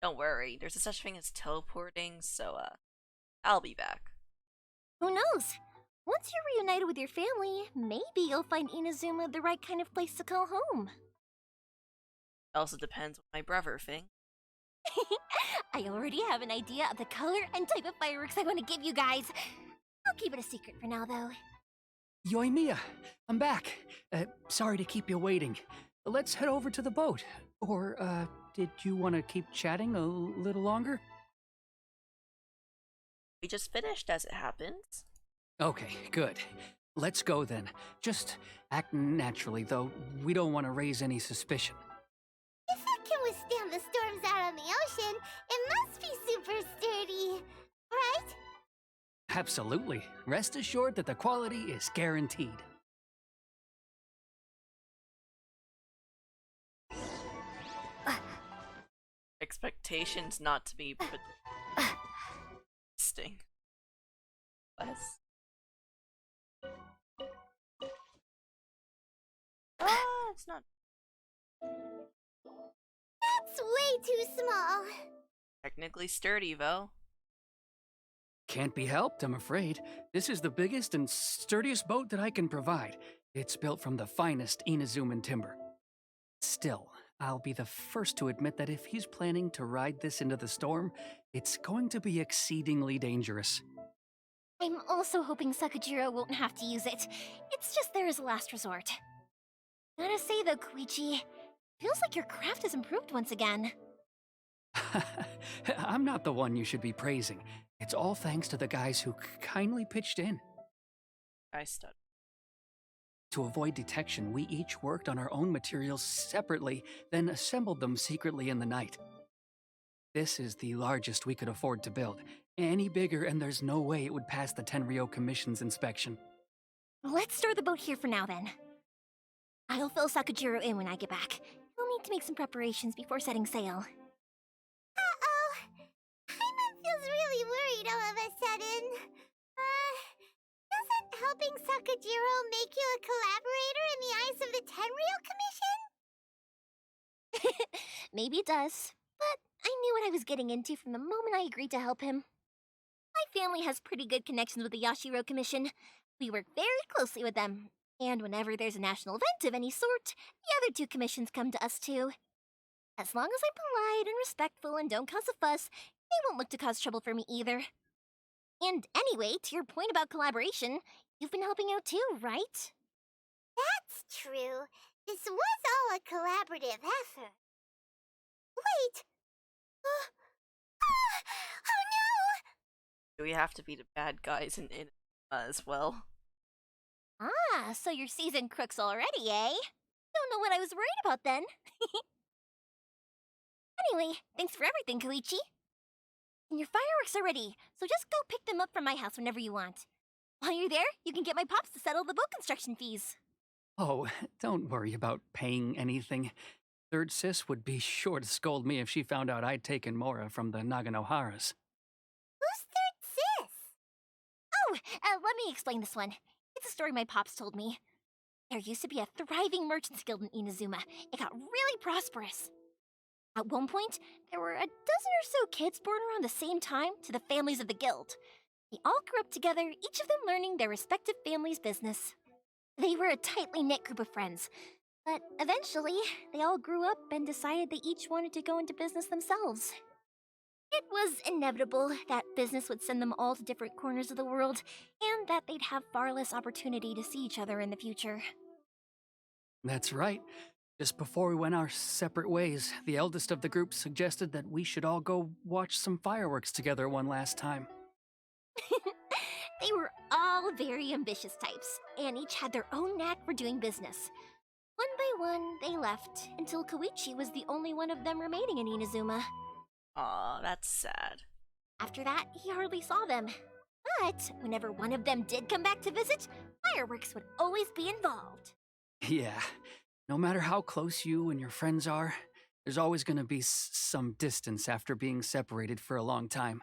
Don't worry, there's a such thing as teleporting, so I'll be back. Who knows? Once you're reunited with your family, maybe you'll find Inazuma the right kind of place to call home. It also depends what my brother thinks. I already have an idea of the color and type of fireworks I want to give you guys. I'll keep it a secret for now, though. Yoimiya, I'm back. Sorry to keep you waiting. Let's head over to the boat. Or, did you want to keep chatting a little longer? We just finished, as it happens. Okay, good. Let's go then. Just act naturally, though. We don't want to raise any suspicion. If it can withstand the storms out on the ocean, it must be super sturdy, right? Absolutely. Rest assured that the quality is guaranteed. Expectations not to be put sting. Less. It's not. That's way too small. Technically sturdy, though. Can't be helped, I'm afraid. This is the biggest and sturdiest boat that I can provide. It's built from the finest Inazuman timber. Still, I'll be the first to admit that if he's planning to ride this into the storm, it's going to be exceedingly dangerous. I'm also hoping Sakajiro won't have to use it. It's just there as a last resort. Gotta say though, Koichi, feels like your craft has improved once again. I'm not the one you should be praising. It's all thanks to the guys who kindly pitched in. I studied. To avoid detection, we each worked on our own materials separately, then assembled them secretly in the night. This is the largest we could afford to build. Any bigger and there's no way it would pass the Tenryou Commission's inspection. Let's store the boat here for now then. I'll fill Sakajiro in when I get back. He'll need to make some preparations before setting sail. Uh-oh. Paimon feels really worried all of a sudden. Doesn't helping Sakajiro make you a collaborator in the eyes of the Tenryou Commission? Maybe it does, but I knew what I was getting into from the moment I agreed to help him. My family has pretty good connections with the Yashiro Commission. We work very closely with them, and whenever there's a national event of any sort, the other two commissions come to us too. As long as I'm polite and respectful and don't cause a fuss, they won't look to cause trouble for me either. And anyway, to your point about collaboration, you've been helping out too, right? That's true. This was all a collaborative effort. Wait! Oh no! Do we have to be the bad guys in as well? Ah, so you're seasoned crooks already, eh? Don't know what I was worried about then. Anyway, thanks for everything, Koichi. And your fireworks are ready, so just go pick them up from my house whenever you want. While you're there, you can get my pops to settle the boat construction fees. Oh, don't worry about paying anything. Third Sis would be sure to scold me if she found out I'd taken Mora from the Naganoharas. Who's Third Sis? Oh, let me explain this one. It's a story my pops told me. There used to be a thriving merchants guild in Inazuma. It got really prosperous. At one point, there were a dozen or so kids born around the same time to the families of the guild. They all grew up together, each of them learning their respective family's business. They were a tightly knit group of friends, but eventually, they all grew up and decided they each wanted to go into business themselves. It was inevitable that business would send them all to different corners of the world, and that they'd have far less opportunity to see each other in the future. That's right. Just before we went our separate ways, the eldest of the group suggested that we should all go watch some fireworks together one last time. They were all very ambitious types, and each had their own knack for doing business. One by one, they left, until Koichi was the only one of them remaining in Inazuma. Aw, that's sad. After that, he hardly saw them. But whenever one of them did come back to visit, fireworks would always be involved. Yeah, no matter how close you and your friends are, there's always going to be some distance after being separated for a long time.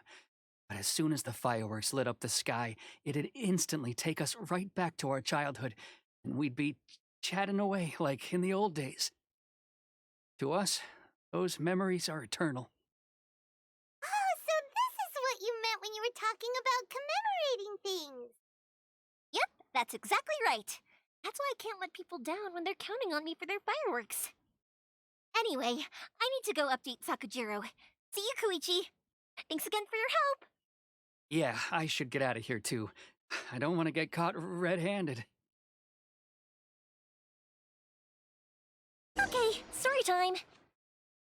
But as soon as the fireworks lit up the sky, it'd instantly take us right back to our childhood, and we'd be chatting away like in the old days. To us, those memories are eternal. Oh, so this is what you meant when you were talking about commemorating things. Yep, that's exactly right. That's why I can't let people down when they're counting on me for their fireworks. Anyway, I need to go update Sakujiro. See you, Koichi. Thanks again for your help. Yeah, I should get out of here too. I don't want to get caught red-handed. Okay, story time.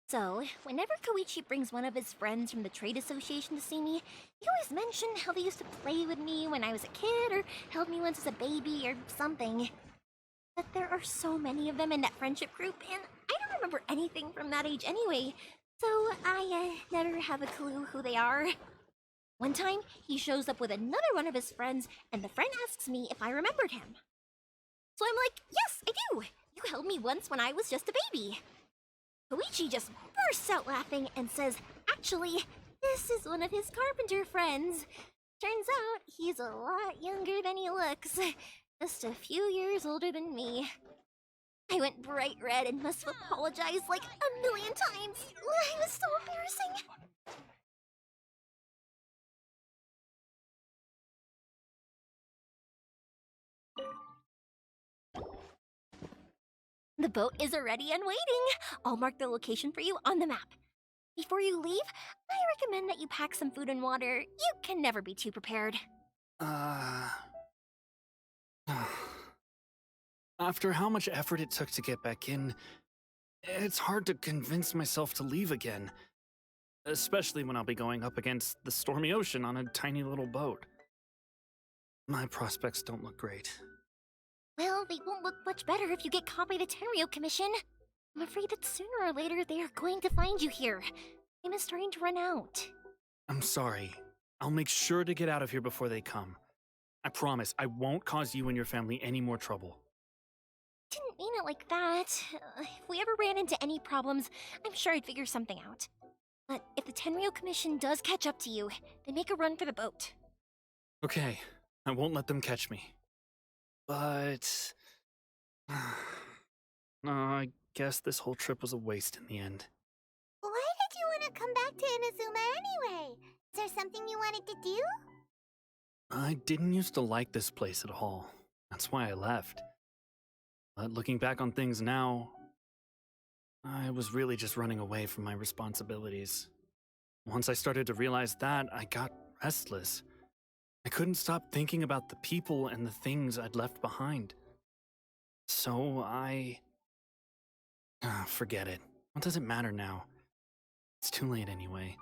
So, whenever Koichi brings one of his friends from the trade association to see me, he always mention how they used to play with me when I was a kid, or held me once as a baby, or something. But there are so many of them in that friendship group, and I don't remember anything from that age anyway, so I never have a clue who they are. One time, he shows up with another one of his friends, and the friend asks me if I remembered him. So I'm like, yes, I do! You held me once when I was just a baby. Koichi just bursts out laughing and says, actually, this is one of his carpenter friends. Turns out, he's a lot younger than he looks. Just a few years older than me. I went bright red and must have apologized like a million times. It was so embarrassing. The boat is ready and waiting. I'll mark the location for you on the map. Before you leave, I recommend that you pack some food and water. You can never be too prepared. After how much effort it took to get back in, it's hard to convince myself to leave again. Especially when I'll be going up against the stormy ocean on a tiny little boat. My prospects don't look great. Well, they won't look much better if you get caught by the Tenryou Commission. I'm afraid that sooner or later they are going to find you here. Time is starting to run out. I'm sorry. I'll make sure to get out of here before they come. I promise I won't cause you and your family any more trouble. Didn't mean it like that. If we ever ran into any problems, I'm sure I'd figure something out. But if the Tenryou Commission does catch up to you, then make a run for the boat. Okay, I won't let them catch me. But... I guess this whole trip was a waste in the end. Why did you want to come back to Inazuma anyway? Is there something you wanted to do? I didn't used to like this place at all. That's why I left. But looking back on things now, I was really just running away from my responsibilities. Once I started to realize that, I got restless. I couldn't stop thinking about the people and the things I'd left behind. So forget it. What does it matter now? It's too late anyway.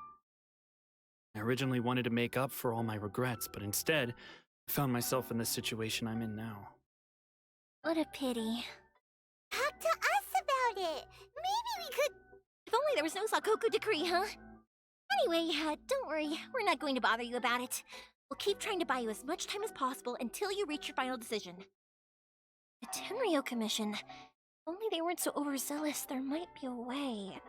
I originally wanted to make up for all my regrets, but instead, I found myself in the situation I'm in now. What a pity. Talk to us about it. Maybe we could... If only there was no Sakoku decree, huh? Anyway, don't worry. We're not going to bother you about it. We'll keep trying to buy you as much time as possible until you reach your final decision. The Tenryou Commission. If only they weren't so overzealous, there might be a way.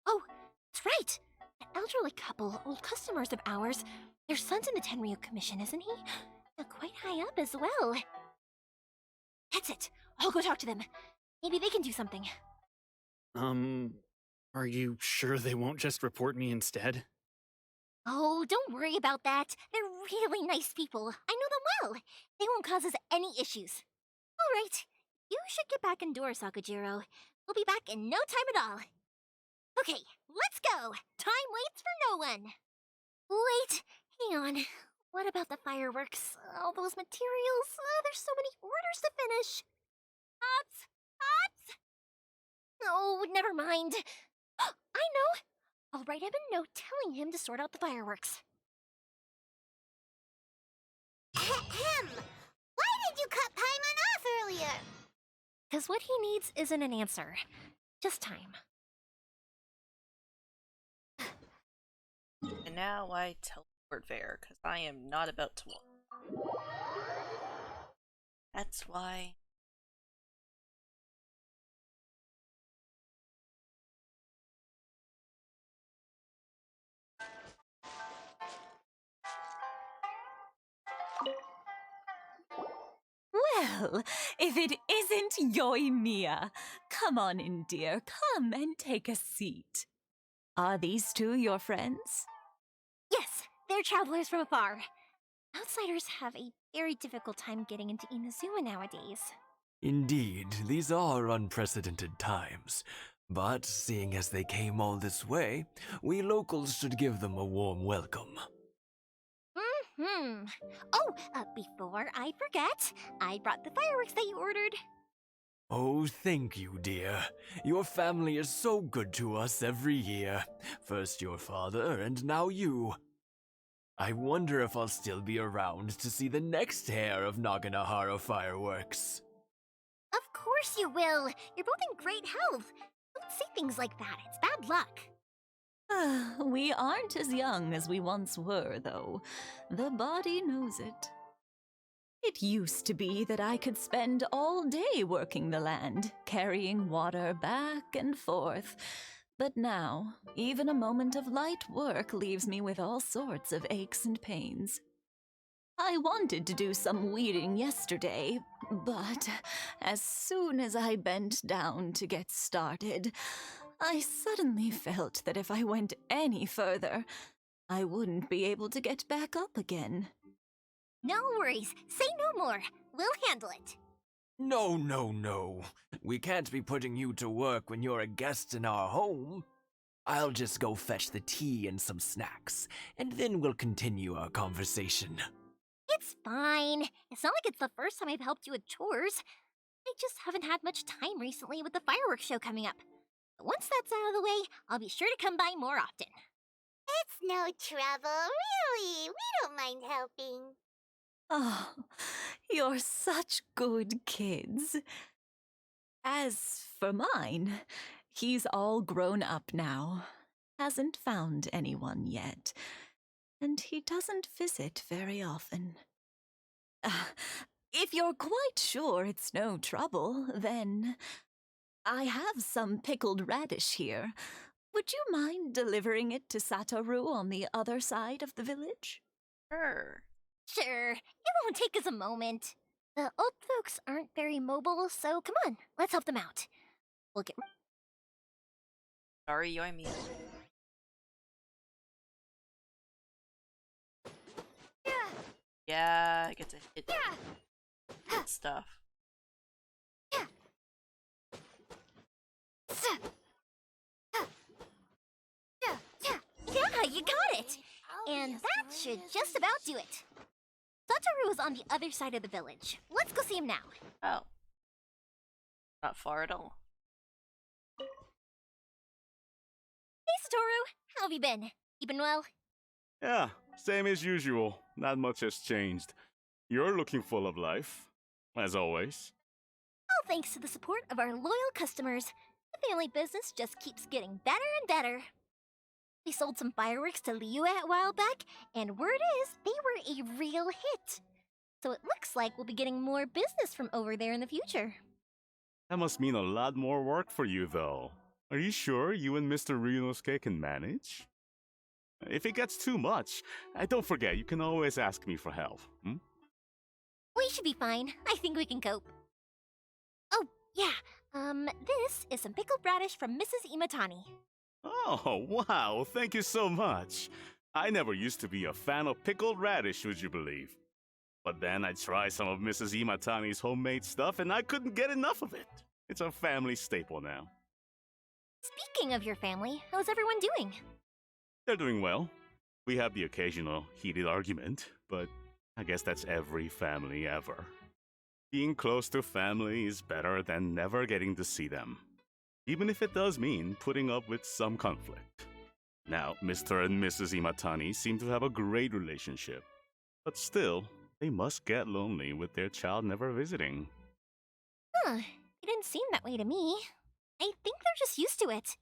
Oh, that's right! An elderly couple, old customers of ours. Their son's in the Tenryou Commission, isn't he? Quite high up as well. That's it. I'll go talk to them. Maybe they can do something. Are you sure they won't just report me instead? Oh, don't worry about that. They're really nice people. I know them well. They won't cause us any issues. All right. You should get back indoors, Sakajiro. We'll be back in no time at all. Okay, let's go. Time waits for no one. Wait, hang on. What about the fireworks? All those materials? There's so many orders to finish. Pops! Pops! Oh, never mind. I know. I'll write him a note telling him to sort out the fireworks. Ahem! Why did you cut Paimon off earlier? Because what he needs isn't an answer, just time. And now I teleport there, because I am not about to walk. That's why. Well, if it isn't Yoimiya, come on in, dear. Come and take a seat. Are these two your friends? Yes, they're travelers from afar. Outsiders have a very difficult time getting into Inazuma nowadays. Indeed, these are unprecedented times. But seeing as they came all this way, we locals should give them a warm welcome. Oh, before I forget, I brought the fireworks that you ordered. Oh, thank you, dear. Your family is so good to us every year. First your father, and now you. I wonder if I'll still be around to see the next hair of Naganahara fireworks. Of course you will. You're both in great health. Don't say things like that. It's bad luck. We aren't as young as we once were, though. The body knows it. It used to be that I could spend all day working the land, carrying water back and forth. But now, even a moment of light work leaves me with all sorts of aches and pains. I wanted to do some weeding yesterday, but as soon as I bent down to get started, I suddenly felt that if I went any further, I wouldn't be able to get back up again. No worries. Say no more. We'll handle it. No, no, no. We can't be putting you to work when you're a guest in our home. I'll just go fetch the tea and some snacks, and then we'll continue our conversation. It's fine. It's not like it's the first time I've helped you with chores. I just haven't had much time recently with the fireworks show coming up. But once that's out of the way, I'll be sure to come by more often. It's no trouble, really. We don't mind helping. Oh, you're such good kids. As for mine, he's all grown up now. Hasn't found anyone yet. And he doesn't visit very often. If you're quite sure it's no trouble, then I have some pickled radish here. Would you mind delivering it to Satoru on the other side of the village? Sure. Sure, it won't take us a moment. The old folks aren't very mobile, so come on, let's help them out. We'll get... Sorry, Yoimiya. Yeah, I get to hit stuff. Yeah, you got it! And that should just about do it. Satoru is on the other side of the village. Let's go see him now. Oh. Not far at all. Hey, Satoru! How have you been? Keeping well? Yeah, same as usual. Not much has changed. You're looking full of life, as always. All thanks to the support of our loyal customers. The family business just keeps getting better and better. We sold some fireworks to Liyue a while back, and word is they were a real hit. So it looks like we'll be getting more business from over there in the future. That must mean a lot more work for you, though. Are you sure you and Mr. Ryunosuke can manage? If it gets too much, don't forget, you can always ask me for help. We should be fine. I think we can cope. Oh, yeah. This is some pickled radish from Mrs. Imatani. Oh, wow, thank you so much. I never used to be a fan of pickled radish, would you believe? But then I tried some of Mrs. Imatani's homemade stuff and I couldn't get enough of it. It's a family staple now. Speaking of your family, how's everyone doing? They're doing well. We have the occasional heated argument, but I guess that's every family ever. Being close to family is better than never getting to see them, even if it does mean putting up with some conflict. Now, Mr. and Mrs. Imatani seem to have a great relationship, but still, they must get lonely with their child never visiting. Huh, it didn't seem that way to me. I think they're just used to it.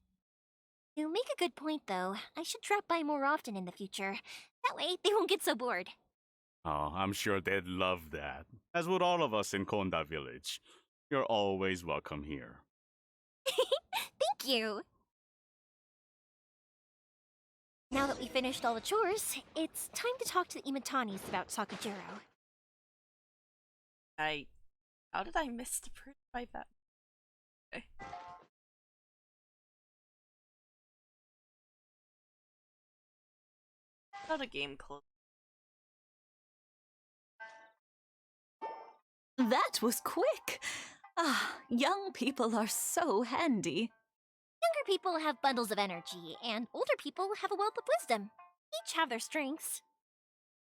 You make a good point, though. I should drop by more often in the future. That way, they won't get so bored. Oh, I'm sure they'd love that, as would all of us in Konda Village. You're always welcome here. Thank you! Now that we finished all the chores, it's time to talk to the Imatanis about Sakajiro. How did I miss the proof by that? Okay. Not a game close. That was quick! Ah, young people are so handy. Younger people have bundles of energy, and older people have a wealth of wisdom. Each have their strengths.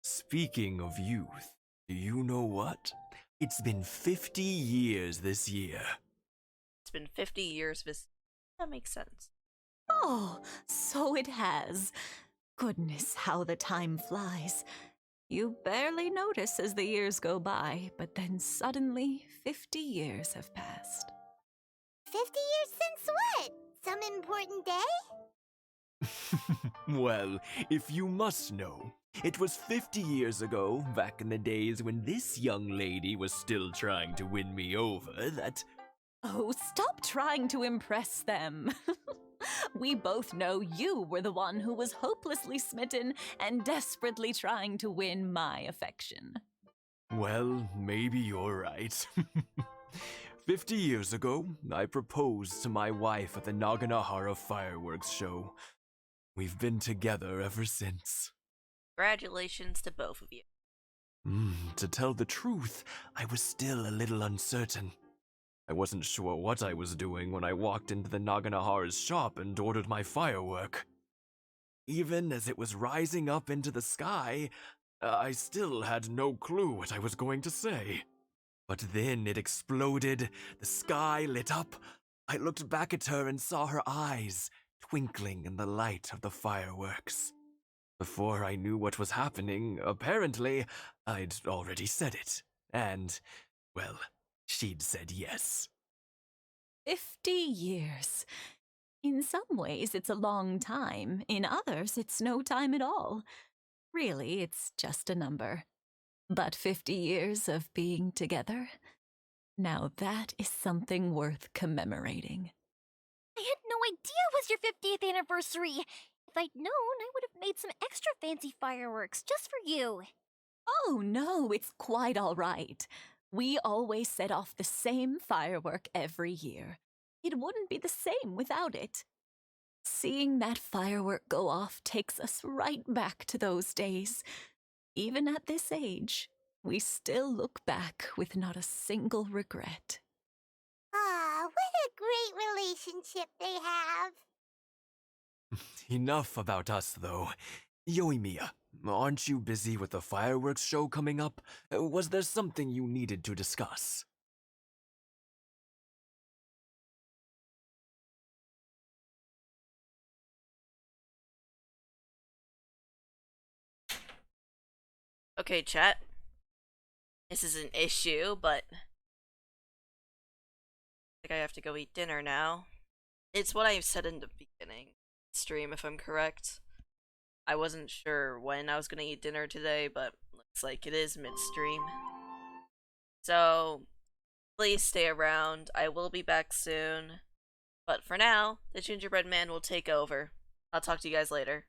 Speaking of youth, do you know what? It's been 50 years this year. It's been 50 years this. That makes sense. Oh, so it has. Goodness, how the time flies. You barely notice as the years go by, but then suddenly 50 years have passed. 50 years since what? Some important day? Well, if you must know, it was 50 years ago, back in the days when this young lady was still trying to win me over, that... Oh, stop trying to impress them. We both know you were the one who was hopelessly smitten and desperately trying to win my affection. Well, maybe you're right. 50 years ago, I proposed to my wife at the Naganahara fireworks show. We've been together ever since. Congratulations to both of you. To tell the truth, I was still a little uncertain. I wasn't sure what I was doing when I walked into the Naganahara's shop and ordered my firework. Even as it was rising up into the sky, I still had no clue what I was going to say. But then it exploded, the sky lit up. I looked back at her and saw her eyes twinkling in the light of the fireworks. Before I knew what was happening, apparently, I'd already said it. And, well, she'd said yes. 50 years. In some ways, it's a long time. In others, it's no time at all. Really, it's just a number. But 50 years of being together? Now that is something worth commemorating. I had no idea it was your 50th anniversary. If I'd known, I would have made some extra fancy fireworks just for you. Oh no, it's quite all right. We always set off the same firework every year. It wouldn't be the same without it. Seeing that firework go off takes us right back to those days. Even at this age, we still look back with not a single regret. Ah, what a great relationship they have. Enough about us, though. Yoimiya, aren't you busy with the fireworks show coming up? Was there something you needed to discuss? Okay, chat. This is an issue, but I think I have to go eat dinner now. It's what I said in the beginning stream, if I'm correct. I wasn't sure when I was gonna eat dinner today, but looks like it is midstream. So, please stay around. I will be back soon. But for now, the gingerbread man will take over. I'll talk to you guys later.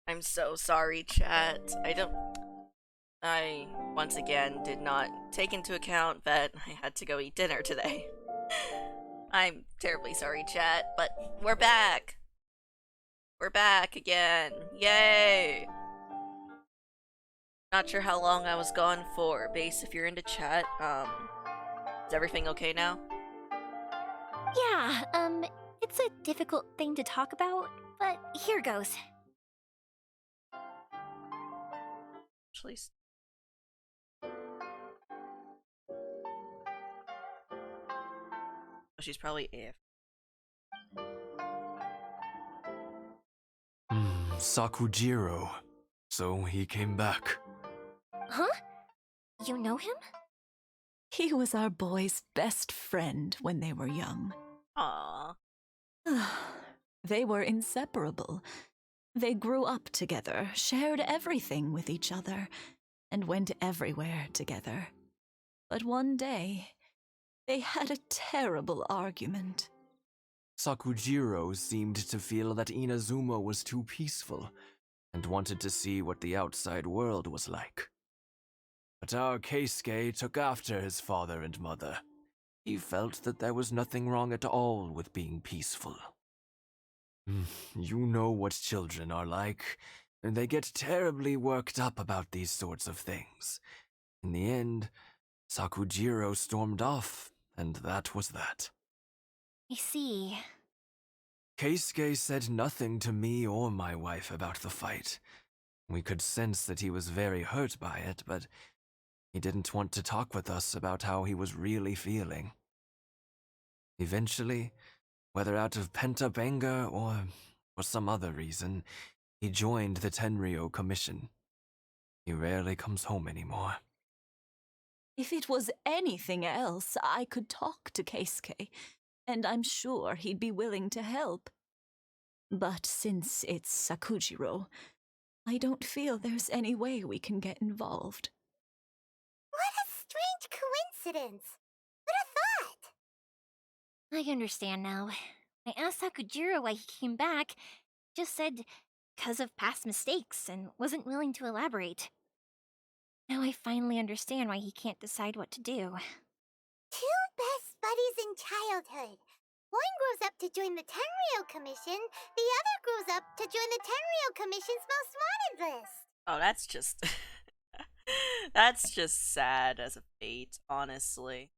I'm so sorry, chat. I, once again, did not take into account that I had to go eat dinner today. I'm terribly sorry, chat, but we're back! We're back again. Yay! Not sure how long I was gone for. Base, if you're into chat, is everything okay now? Yeah, it's a difficult thing to talk about, but here goes. Please. Oh, she's probably AF. Sakujiro. So he came back. Huh? You know him? He was our boy's best friend when they were young. Aww. They were inseparable. They grew up together, shared everything with each other, and went everywhere together. But one day, they had a terrible argument. Sakujiro seemed to feel that Inazuma was too peaceful and wanted to see what the outside world was like. But our Keisuke took after his father and mother. He felt that there was nothing wrong at all with being peaceful. You know what children are like, and they get terribly worked up about these sorts of things. In the end, Sakujiro stormed off, and that was that. I see. Keisuke said nothing to me or my wife about the fight. We could sense that he was very hurt by it, but he didn't want to talk with us about how he was really feeling. Eventually, whether out of pent-up anger or for some other reason, he joined the Tenryo Commission. He rarely comes home anymore. If it was anything else, I could talk to Keisuke, and I'm sure he'd be willing to help. But since it's Sakujiro, I don't feel there's any way we can get involved. What a strange coincidence! Who'd have thought? I understand now. I asked Sakujiro why he came back. Just said, 'cause of past mistakes, and wasn't willing to elaborate. Now I finally understand why he can't decide what to do. Two best buddies in childhood. One grows up to join the Tenryou Commission, the other grows up to join the Tenryou Commission's most wanted list. Oh, that's just that's just sad as a fate, honestly.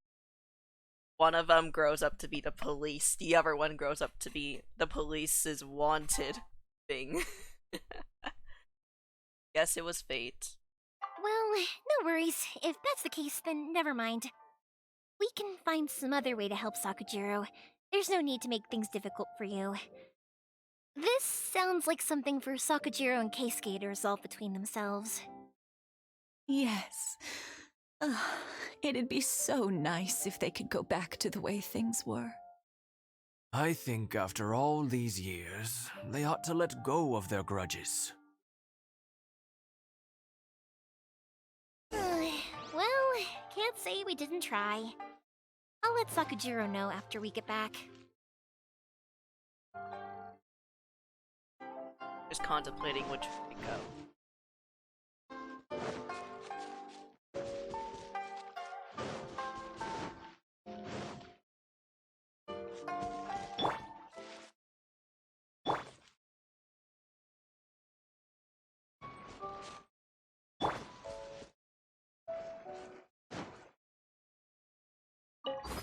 One of them grows up to be the police, the other one grows up to be the police's wanted thing. Guess it was fate. Well, no worries. If that's the case, then never mind. We can find some other way to help Sakujiro. There's no need to make things difficult for you. This sounds like something for Sakujiro and Keisuke to resolve between themselves. Yes. It'd be so nice if they could go back to the way things were. I think after all these years, they ought to let go of their grudges. Well, can't say we didn't try. I'll let Sakujiro know after we get back. Just contemplating which way to go.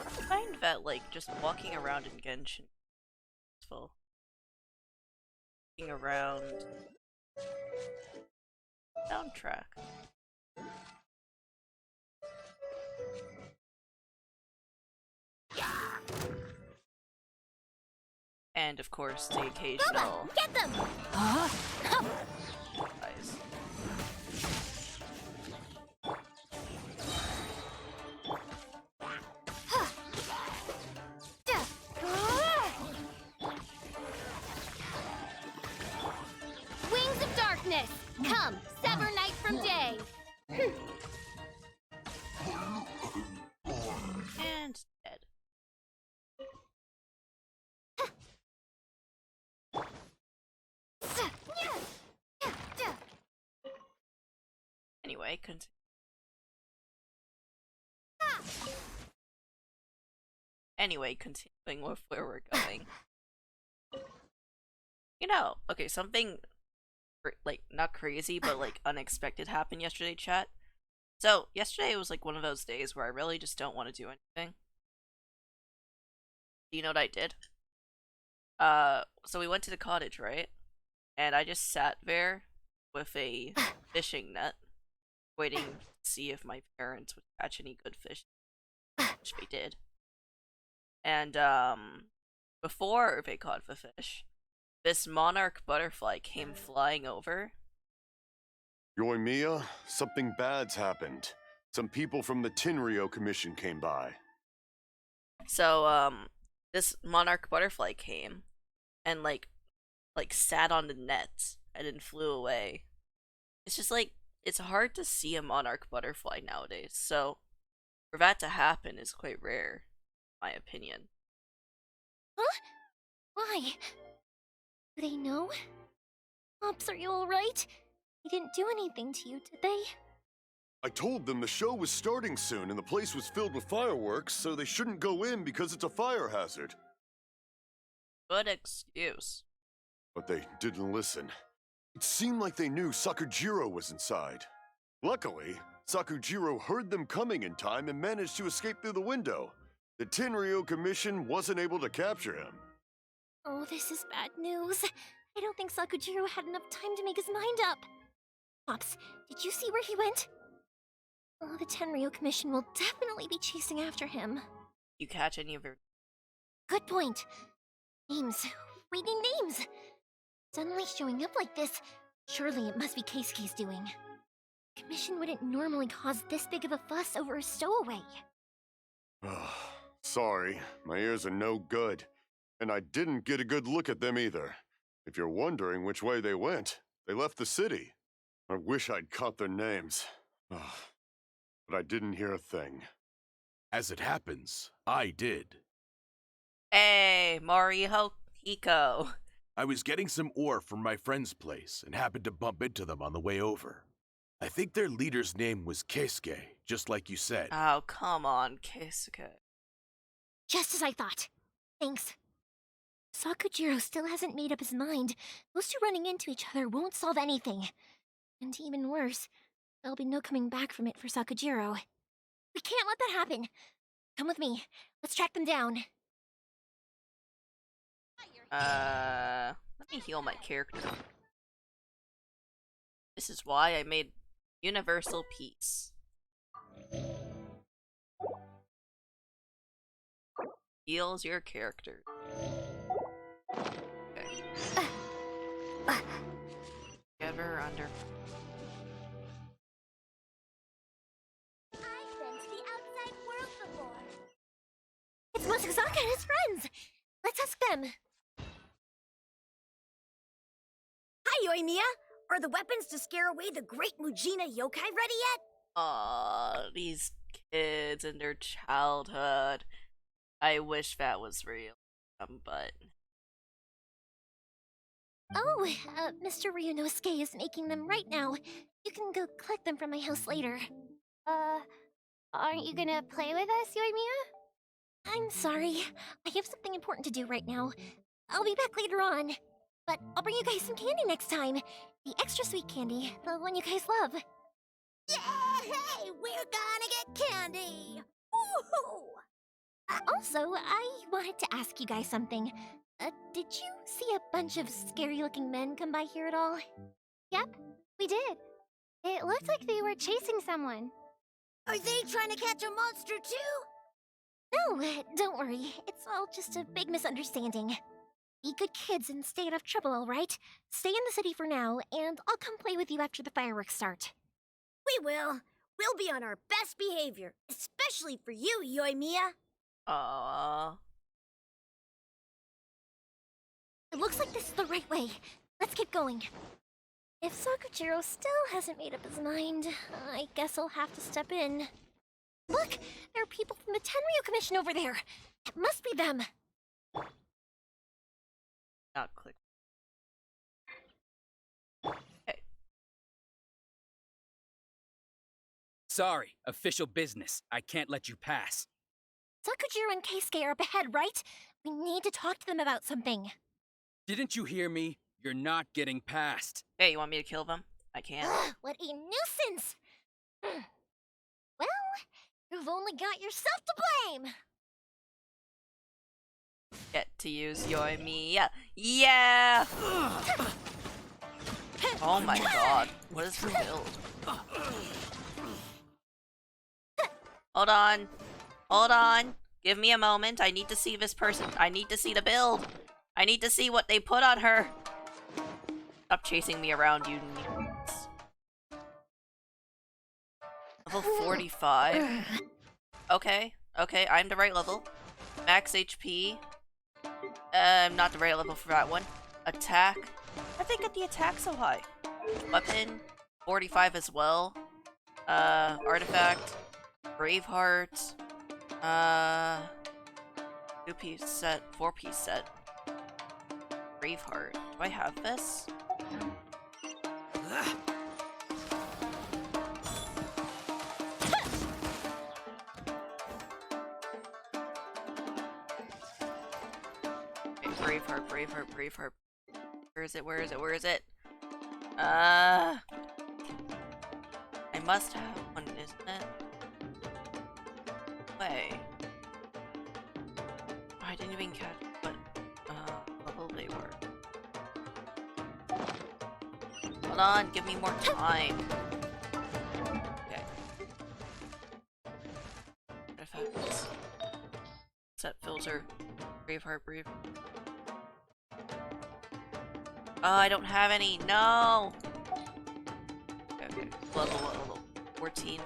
I find that, like, just walking around in Genshin is useful. Walking around soundtrack. And of course the occasional Get them! guys. Wings of darkness, come, sever night from day. And dead. Anyway, continue. Anyway, continuing with where we're going. You know, okay, something like not crazy, but like unexpected happened yesterday, chat. So yesterday was like one of those days where I really just don't want to do anything. Do you know what I did? So we went to the cottage, right? And I just sat there with a fishing net, waiting to see if my parents would catch any good fish, which they did. And before they caught the fish, this monarch butterfly came flying over. Yoimiya, something bad's happened. Some people from the Tenryou Commission came by. So this monarch butterfly came and like sat on the net and then flew away. It's just like it's hard to see a monarch butterfly nowadays, so for that to happen is quite rare, in my opinion. Huh? Why? Do they know? Pops, are you alright? They didn't do anything to you, did they? I told them the show was starting soon and the place was filled with fireworks, so they shouldn't go in because it's a fire hazard. Good excuse. But they didn't listen. It seemed like they knew Sakujiro was inside. Luckily, Sakujiro heard them coming in time and managed to escape through the window. The Tenryou Commission wasn't able to capture him. Oh, this is bad news. I don't think Sakujiro had enough time to make his mind up. Pops, did you see where he went? Oh, the Tenryou Commission will definitely be chasing after him. You catch any of your... Good point. Names. Reading names. Suddenly showing up like this, surely it must be Keisuke's doing. Commission wouldn't normally cause this big of a fuss over a stowaway. Sorry, my ears are no good. And I didn't get a good look at them either. If you're wondering which way they went, they left the city. I wish I'd caught their names. But I didn't hear a thing. As it happens, I did. Hey, Moriho Hiko. I was getting some ore from my friend's place and happened to bump into them on the way over. I think their leader's name was Keisuke, just like you said. Oh, come on, Keisuke. Just as I thought. Thanks. Sakujiro still hasn't made up his mind. Those two running into each other won't solve anything. And even worse, there'll be no coming back from it for Sakujiro. We can't let that happen. Come with me. Let's track them down. Let me heal my character. This is why I made universal peace. Heals your character. Okay. Ever under. I've been to the outside world before. It's Mochizaka and his friends! Let's ask them. Hi, Yoimiya! Are the weapons to scare away the great Mujina yokai ready yet? Aw, these kids and their childhood. I wish that was real. But... Oh, Mr. Ryunosuke is making them right now. You can go collect them from my house later. Aren't you gonna play with us, Yoimiya? I'm sorry. I have something important to do right now. I'll be back later on. But I'll bring you guys some candy next time. The extra sweet candy, the one you guys love. Yay! We're gonna get candy! Woohoo! Also, I wanted to ask you guys something. Did you see a bunch of scary-looking men come by here at all? Yep, we did. It looked like they were chasing someone. Are they trying to catch a monster too? No, don't worry. It's all just a big misunderstanding. Be good kids and stay out of trouble, alright? Stay in the city for now, and I'll come play with you after the fireworks start. We will. We'll be on our best behavior, especially for you, Yoimiya. Aww. It looks like this is the right way. Let's keep going. If Sakujiro still hasn't made up his mind, I guess I'll have to step in. Look! There are people from the Tenryu Commission over there! It must be them! Not click. Okay. Sorry, official business. I can't let you pass. Sakujiro and Keisuke are up ahead, right? We need to talk to them about something. Didn't you hear me? You're not getting past. Hey, you want me to kill them? I can't. Ugh, what a nuisance! Well, you've only got yourself to blame! Get to use Yoimiya. Yeah! Oh my god. What is her build? Hold on. Hold on. Give me a moment. I need to see this person. I need to see the build. I need to see what they put on her. Stop chasing me around, you nuts. Level 45. Okay. Okay, I'm the right level. Max HP. Not the right level for that one. Attack. How'd they get the attack so high? Weapon. 45 as well. Artifact. Braveheart. 2-piece set. 4-piece set. Braveheart. Do I have this? Okay, Braveheart. Where is it? I must have one, isn't it? Way. Oh, I didn't even catch what level they were. Hold on, give me more time. Okay. Artifacts. Set filter. Braveheart. Oh, I don't have any. No! Okay. Level. 14.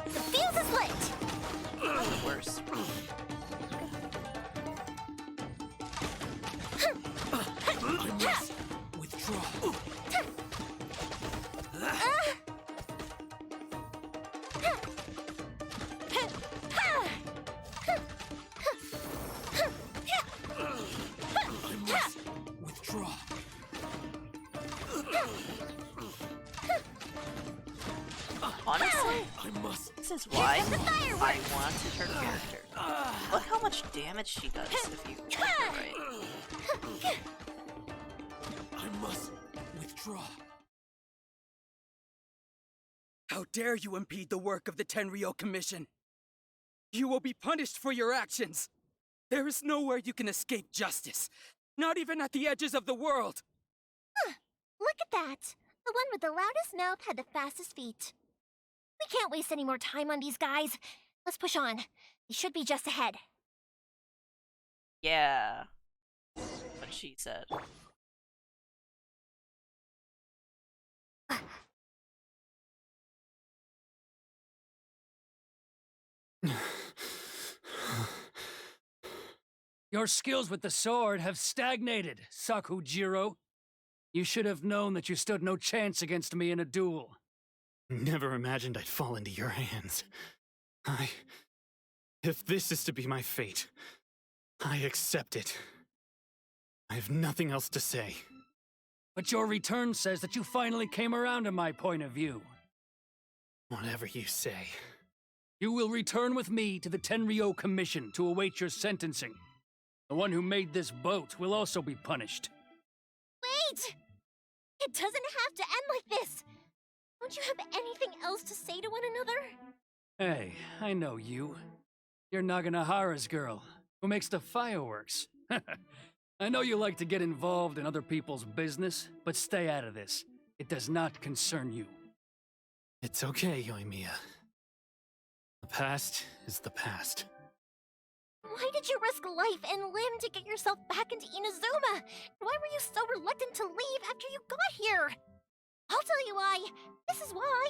The fuse is lit! That's worse. I must withdraw. Honestly, is why I wanted her character. Look how much damage she does if you do it right. I must withdraw. How dare you impede the work of the Tenryou Commission? You will be punished for your actions. There is nowhere you can escape justice, not even at the edges of the world. Huh. Look at that. The one with the loudest mouth had the fastest feet. We can't waste any more time on these guys. Let's push on. They should be just ahead. Yeah. What she said. Your skills with the sword have stagnated, Sakujiro. You should have known that you stood no chance against me in a duel. Never imagined I'd fall into your hands. If this is to be my fate, I accept it. I have nothing else to say. But your return says that you finally came around to my point of view. Whatever you say. You will return with me to the Tenryou Commission to await your sentencing. The one who made this boat will also be punished. Wait! It doesn't have to end like this! Don't you have anything else to say to one another? Hey, I know you. You're Naganahara's girl, who makes the fireworks. I know you like to get involved in other people's business, but stay out of this. It does not concern you. It's okay, Yoimiya. The past is the past. Why did you risk life and limb to get yourself back into Inazuma? Why were you so reluctant to leave after you got here? I'll tell you why. This is why.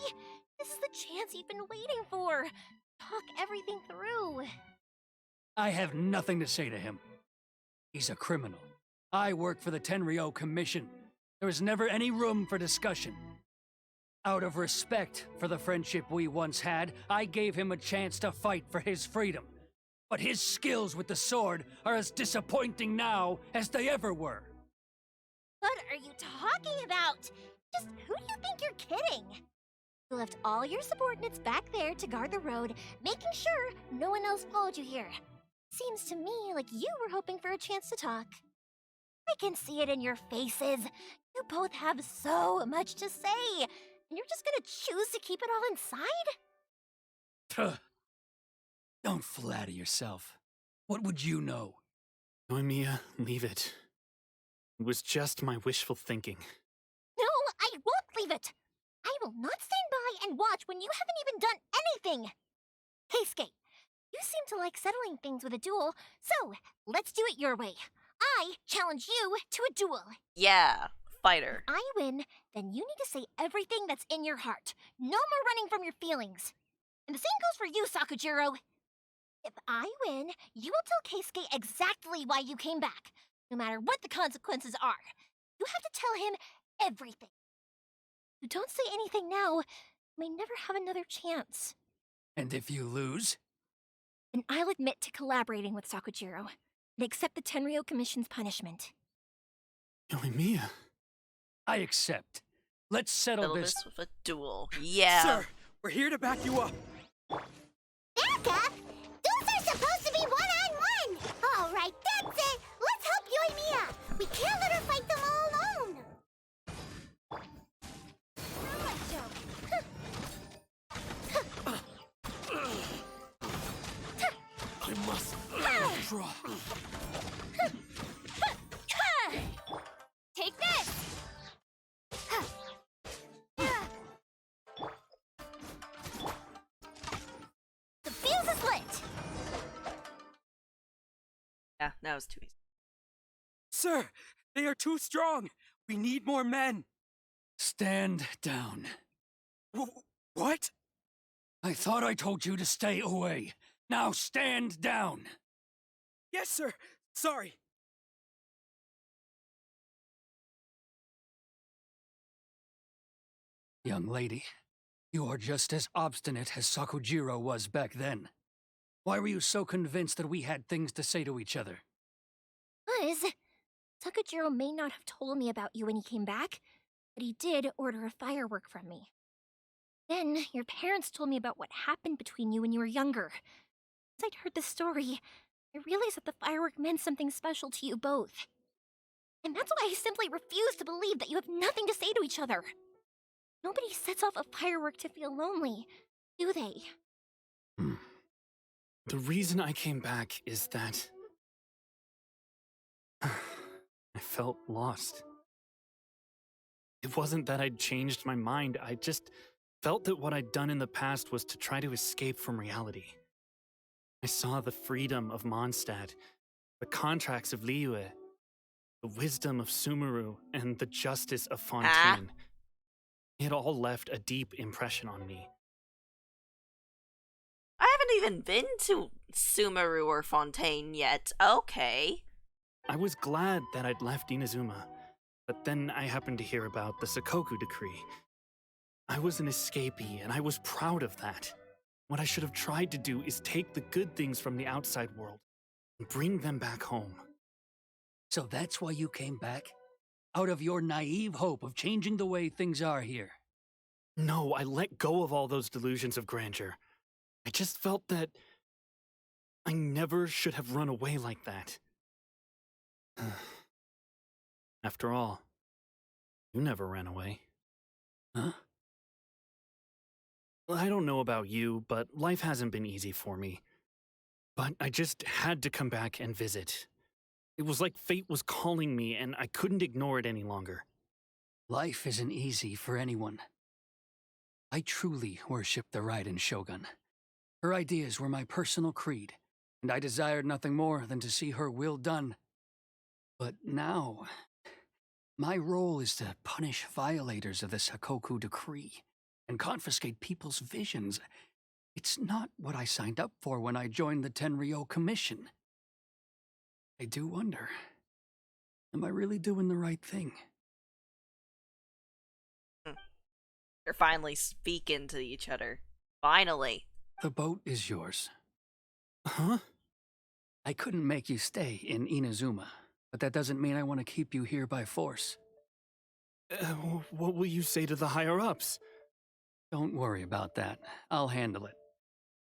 This is the chance you've been waiting for. Talk everything through. I have nothing to say to him. He's a criminal. I work for the Tenryou Commission. There was never any room for discussion. Out of respect for the friendship we once had, I gave him a chance to fight for his freedom. But his skills with the sword are as disappointing now as they ever were. What are you talking about? Just who do you think you're kidding? You left all your subordinates back there to guard the road, making sure no one else followed you here. Seems to me like you were hoping for a chance to talk. I can see it in your faces. You both have so much to say, and you're just gonna choose to keep it all inside? Don't flatter yourself. What would you know? Yoimiya, leave it. It was just my wishful thinking. No, I won't leave it! I will not stand by and watch when you haven't even done anything! Keisuke, you seem to like settling things with a duel, so let's do it your way. I challenge you to a duel. Yeah, fighter. If I win, then you need to say everything that's in your heart. No more running from your feelings. And the same goes for you, Sakujiro. If I win, you will tell Keisuke exactly why you came back, no matter what the consequences are. You have to tell him everything. If you don't say anything now, you may never have another chance. And if you lose? Then I'll admit to collaborating with Sakujiro and accept the Tenryou Commission's punishment. Yoimiya. I accept. Let's settle this with a duel. Yeah. Sir, we're here to back you up. Back up? Duels are supposed to be one-on-one! All right, that's it! Let's help Yoimiya! We can't let her fight them all alone! I must withdraw. Take this! The fuse is lit! Yeah, that was too easy. Sir, they are too strong. We need more men. Stand down. What? I thought I told you to stay away. Now stand down. Yes, sir. Sorry. Young lady, you are just as obstinate as Sakujiro was back then. Why were you so convinced that we had things to say to each other? Because Sakujiro may not have told me about you when he came back, but he did order a firework from me. Then, your parents told me about what happened between you when you were younger. As I'd heard the story, I realized that the firework meant something special to you both. And that's why I simply refuse to believe that you have nothing to say to each other. Nobody sets off a firework to feel lonely, do they? The reason I came back is that I felt lost. It wasn't that I'd changed my mind, I just felt that what I'd done in the past was to try to escape from reality. I saw the freedom of Mondstadt, the contracts of Liyue, the wisdom of Sumeru, and the justice of Fontaine. It all left a deep impression on me. I haven't even been to Sumeru or Fontaine yet. Okay. I was glad that I'd left Inazuma, but then I happened to hear about the Sakoku decree. I was an escapee, and I was proud of that. What I should have tried to do is take the good things from the outside world and bring them back home. So that's why you came back? Out of your naive hope of changing the way things are here? No, I let go of all those delusions of grandeur. I just felt that I never should have run away like that. After all, you never ran away. Huh? I don't know about you, but life hasn't been easy for me. But I just had to come back and visit. It was like fate was calling me, and I couldn't ignore it any longer. Life isn't easy for anyone. I truly worship the Raiden Shogun. Her ideas were my personal creed, and I desired nothing more than to see her will done. But now, my role is to punish violators of the Sakoku decree and confiscate people's visions. It's not what I signed up for when I joined the Tenryo Commission. I do wonder, am I really doing the right thing? You're finally speaking to each other. Finally. The boat is yours. Huh? I couldn't make you stay in Inazuma, but that doesn't mean I want to keep you here by force. What will you say to the higher-ups? Don't worry about that. I'll handle it.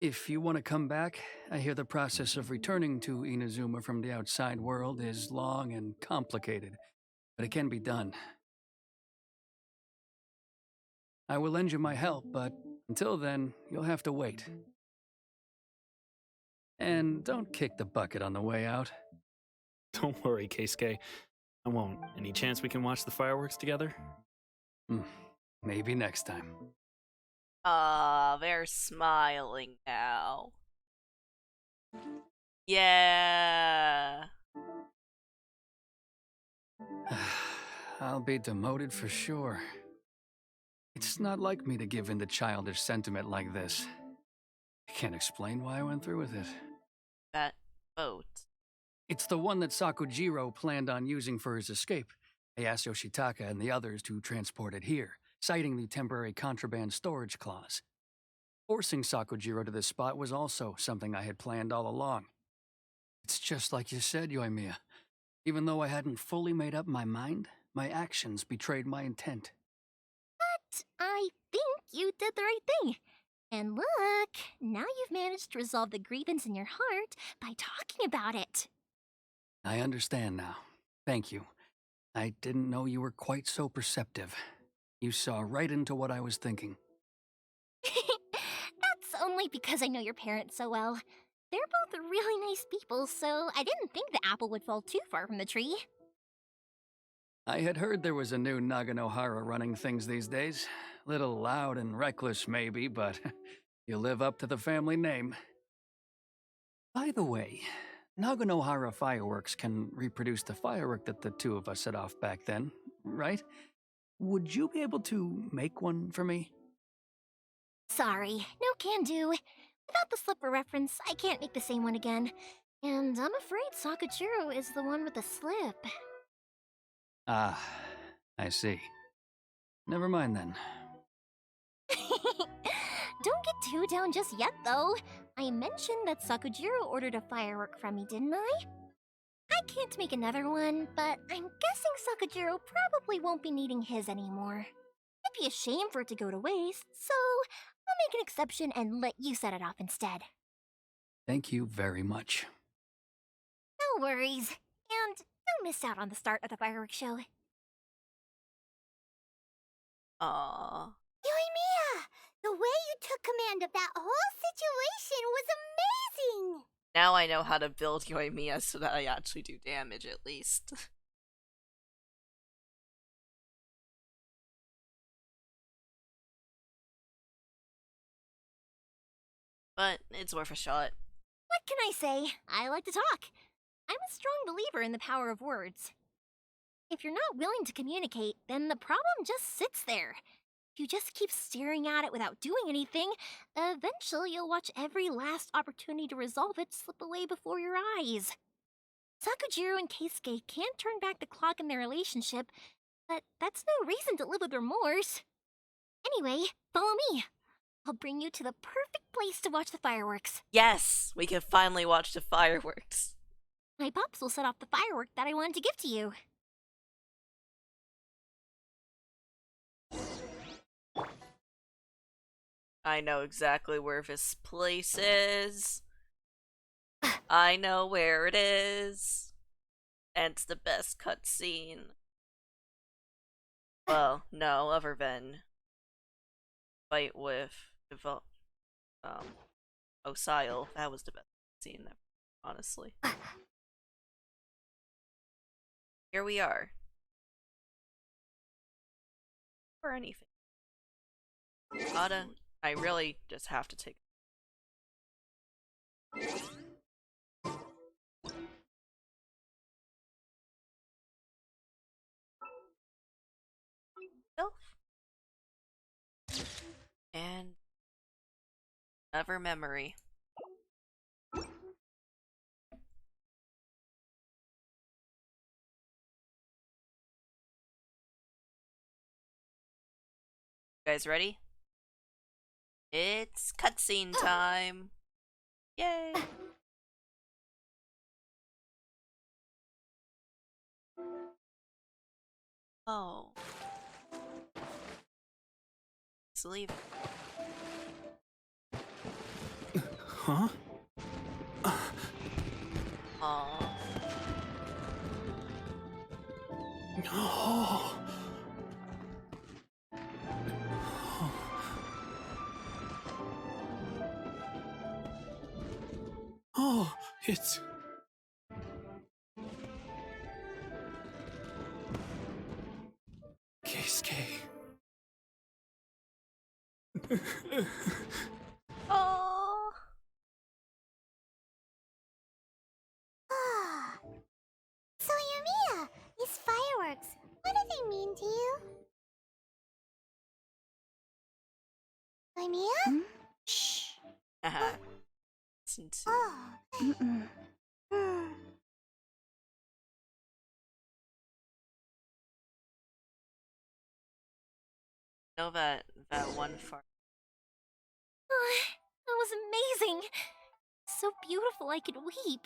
If you want to come back, I hear the process of returning to Inazuma from the outside world is long and complicated, but it can be done. I will lend you my help, but until then, you'll have to wait. And don't kick the bucket on the way out. Don't worry, Keisuke. I won't. Any chance we can watch the fireworks together? Maybe next time. They're smiling now. Yeah. I'll be demoted for sure. It's not like me to give in to childish sentiment like this. I can't explain why I went through with it. That boat. It's the one that Sakujiro planned on using for his escape. I asked Yoshitaka and the others to transport it here, citing the temporary contraband storage clause. Forcing Sakujiro to this spot was also something I had planned all along. It's just like you said, Yoimiya. Even though I hadn't fully made up my mind, my actions betrayed my intent. But I think you did the right thing. And look, now you've managed to resolve the grievance in your heart by talking about it. I understand now. Thank you. I didn't know you were quite so perceptive. You saw right into what I was thinking. That's only because I know your parents so well. They're both really nice people, so I didn't think the apple would fall too far from the tree. I had heard there was a new Naganohara running things these days. Little loud and reckless, maybe, but you live up to the family name. By the way, Naganohara fireworks can reproduce the firework that the two of us set off back then, right? Would you be able to make one for me? Sorry, no can do. Without the slipper reference, I can't make the same one again. And I'm afraid Sakujiro is the one with the slip. Ah, I see. Never mind then. Don't get too down just yet, though. I mentioned that Sakujiro ordered a firework from me, didn't I? I can't make another one, but I'm guessing Sakujiro probably won't be needing his anymore. It'd be a shame for it to go to waste, so I'll make an exception and let you set it off instead. Thank you very much. No worries. And don't miss out on the start of the fireworks show. Aww. Yoimiya! The way you took command of that whole situation was amazing! Now I know how to build Yoimiya so that I actually do damage at least. But it's worth a shot. What can I say? I like to talk. I'm a strong believer in the power of words. If you're not willing to communicate, then the problem just sits there. If you just keep staring at it without doing anything, eventually you'll watch every last opportunity to resolve it slip away before your eyes. Sakujiro and Keisuke can't turn back the clock in their relationship, but that's no reason to live with remorse. Anyway, follow me. I'll bring you to the perfect place to watch the fireworks. Yes! We can finally watch the fireworks. My pops will set off the firework that I wanted to give to you. I know exactly where this place is. I know where it is. And it's the best cutscene. Well, no, other than fight with Osile. That was the best scene ever, honestly. Here we are. Or anything. I really just have to take. And another memory. You guys ready? It's cutscene time. Yay! Oh. Let's leave. Huh? Aww. Oh. Oh, it's... Keisuke. Oh. So, Yoimiya, these fireworks, what do they mean to you? Yoimiya? Shh. Listen to. Know that one far. Oh, that was amazing. So beautiful I could weep.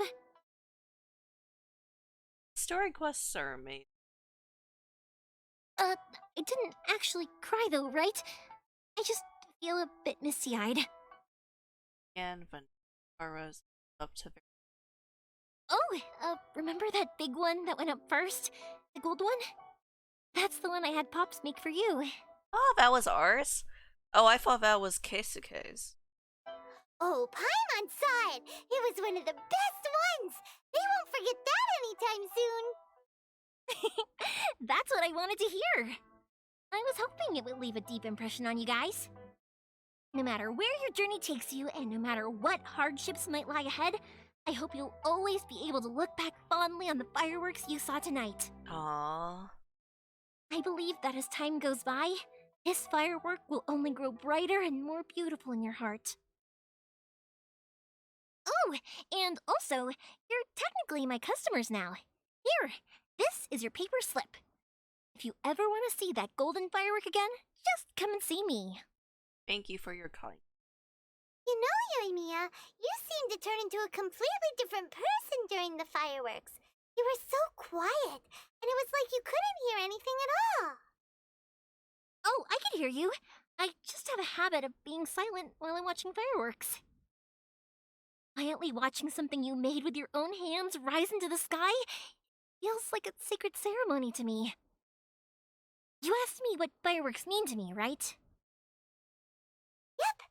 Story quests are amazing. I didn't actually cry though, right? I just feel a bit misty-eyed. And Vanara's up to their. Oh, remember that big one that went up first? The gold one? That's the one I had Pops make for you. Oh, that was ours? Oh, I thought that was Keisuke's. Oh, Paimon saw it! It was one of the best ones! They won't forget that anytime soon! That's what I wanted to hear. I was hoping it would leave a deep impression on you guys. No matter where your journey takes you, and no matter what hardships might lie ahead, I hope you'll always be able to look back fondly on the fireworks you saw tonight. Aww. I believe that as time goes by, this firework will only grow brighter and more beautiful in your heart. Oh, and also, you're technically my customers now. Here, this is your paper slip. If you ever want to see that golden firework again, just come and see me. Thank you for your kindness. You know, Yoimiya, you seemed to turn into a completely different person during the fireworks. You were so quiet, and it was like you couldn't hear anything at all. Oh, I could hear hear you. I just have a habit of being silent while I'm watching fireworks. Quietly watching something you made with your own hands rise into the sky feels like a sacred ceremony to me. You asked me what fireworks mean to me, right? Yep.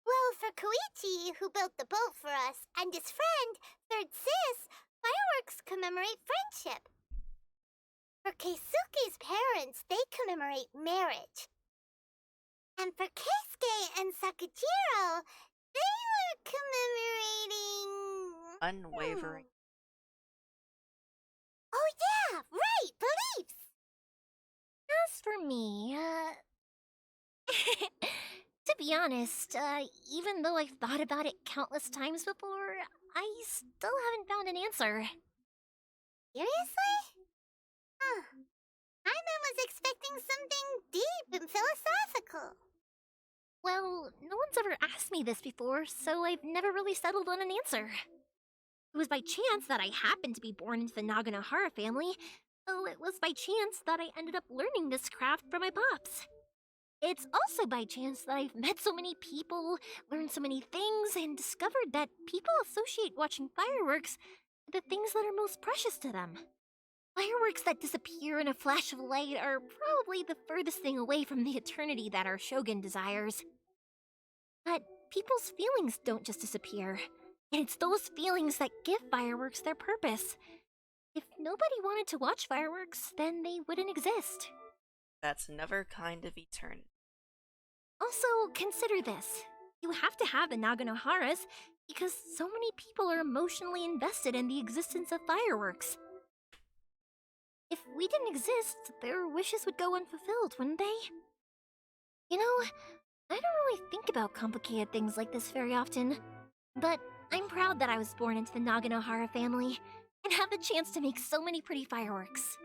Well, for Koichi, who built the boat for us, and his friend, Third Sis, fireworks commemorate friendship. For Keisuke's parents, they commemorate marriage. And for Keisuke and Sakujiro, they were commemorating... Unwavering. Oh yeah, right, beliefs! As for me, to be honest, even though I've thought about it countless times before, I still haven't found an answer. Seriously? Huh. Paimon was expecting something deep and philosophical. Well, no one's ever asked me this before, so I've never really settled on an answer. It was by chance that I happened to be born into the Naganohara family, so it was by chance that I ended up learning this craft from my pops. It's also by chance that I've met so many people, learned so many things, and discovered that people associate watching fireworks with the things that are most precious to them. Fireworks that disappear in a flash of light are probably the furthest thing away from the eternity that our shogun desires. But people's feelings don't just disappear, and it's those feelings that give fireworks their purpose. If nobody wanted to watch fireworks, then they wouldn't exist. That's another kind of eternity. Also, consider this. You have to have the Naganoharas because so many people are emotionally invested in the existence of fireworks. If we didn't exist, their wishes would go unfulfilled, wouldn't they? You know, I don't really think about complicated things like this very often, but I'm proud that I was born into the Naganohara family and have the chance to make so many pretty fireworks.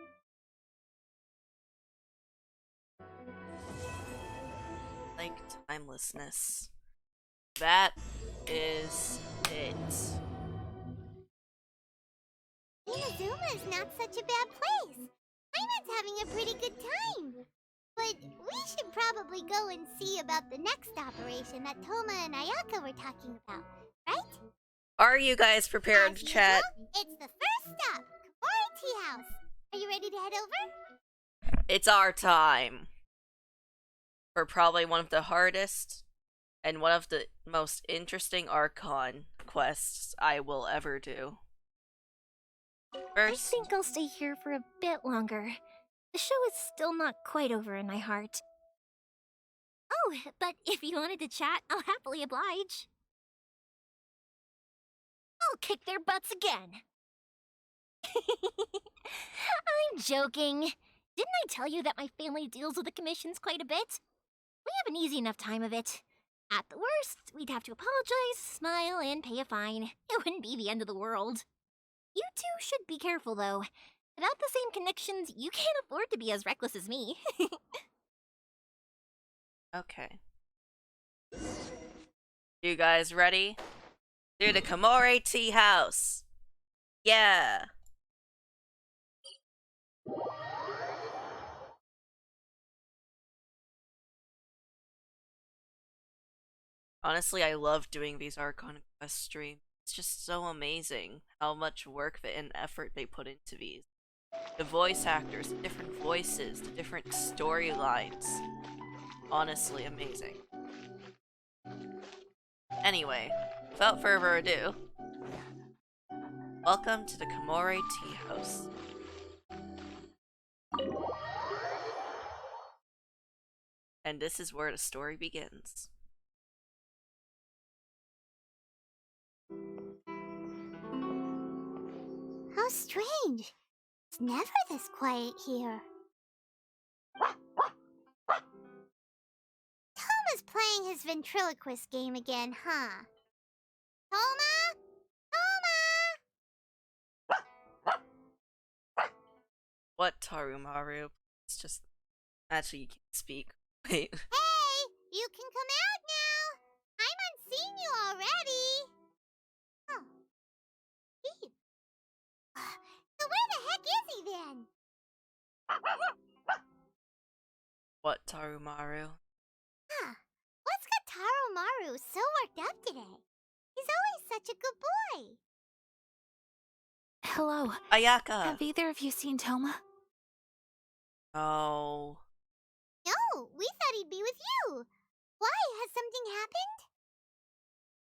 Like timelessness. That is it. Inazuma is not such a bad place. Paimon's having a pretty good time. But we should probably go and see about the next operation that Toma and Ayaka were talking about, right? Are you guys prepared to chat? It's the first stop, Komori Tea House. Are you ready to head over? It's our time. For probably one of the hardest and one of the most interesting Archon quests I will ever do. First, I think I'll stay here for a bit longer. The show is still not quite over in my heart. Oh, but if you wanted to chat, I'll happily oblige. I'll kick their butts again. I'm joking. Didn't I tell you that my family deals with the commissions quite a bit? We have an easy enough time of it. At the worst, we'd have to apologize, smile, and pay a fine. It wouldn't be the end of the world. You two should be careful, though. Without the same connections, you can't afford to be as reckless as me. okay. You guys ready? Through the Komori Tea House. Yeah. Honestly, I love doing these Archon Quest streams. It's just so amazing how much work and effort they put into these. The voice actors, the different voices, the different storylines. Honestly amazing. Anyway, without further ado, welcome to the Komori Tea House. And this is where the story begins. How strange. It's never this quiet here. Toma's playing his ventriloquist game again, huh? Toma? Toma! What, Tarumaru? It's just... Actually, you can't speak. Wait. Hey! You can come out now! Paimon's seen you already! Oh. Steve. So where the heck is he then? What, Tarumaru? Huh. What's got Taro Maru so worked up today? He's always such a good boy. Hello. Ayaka! Have either of you seen Toma? Oh. No, we thought he'd be with you. Why? Has something happened?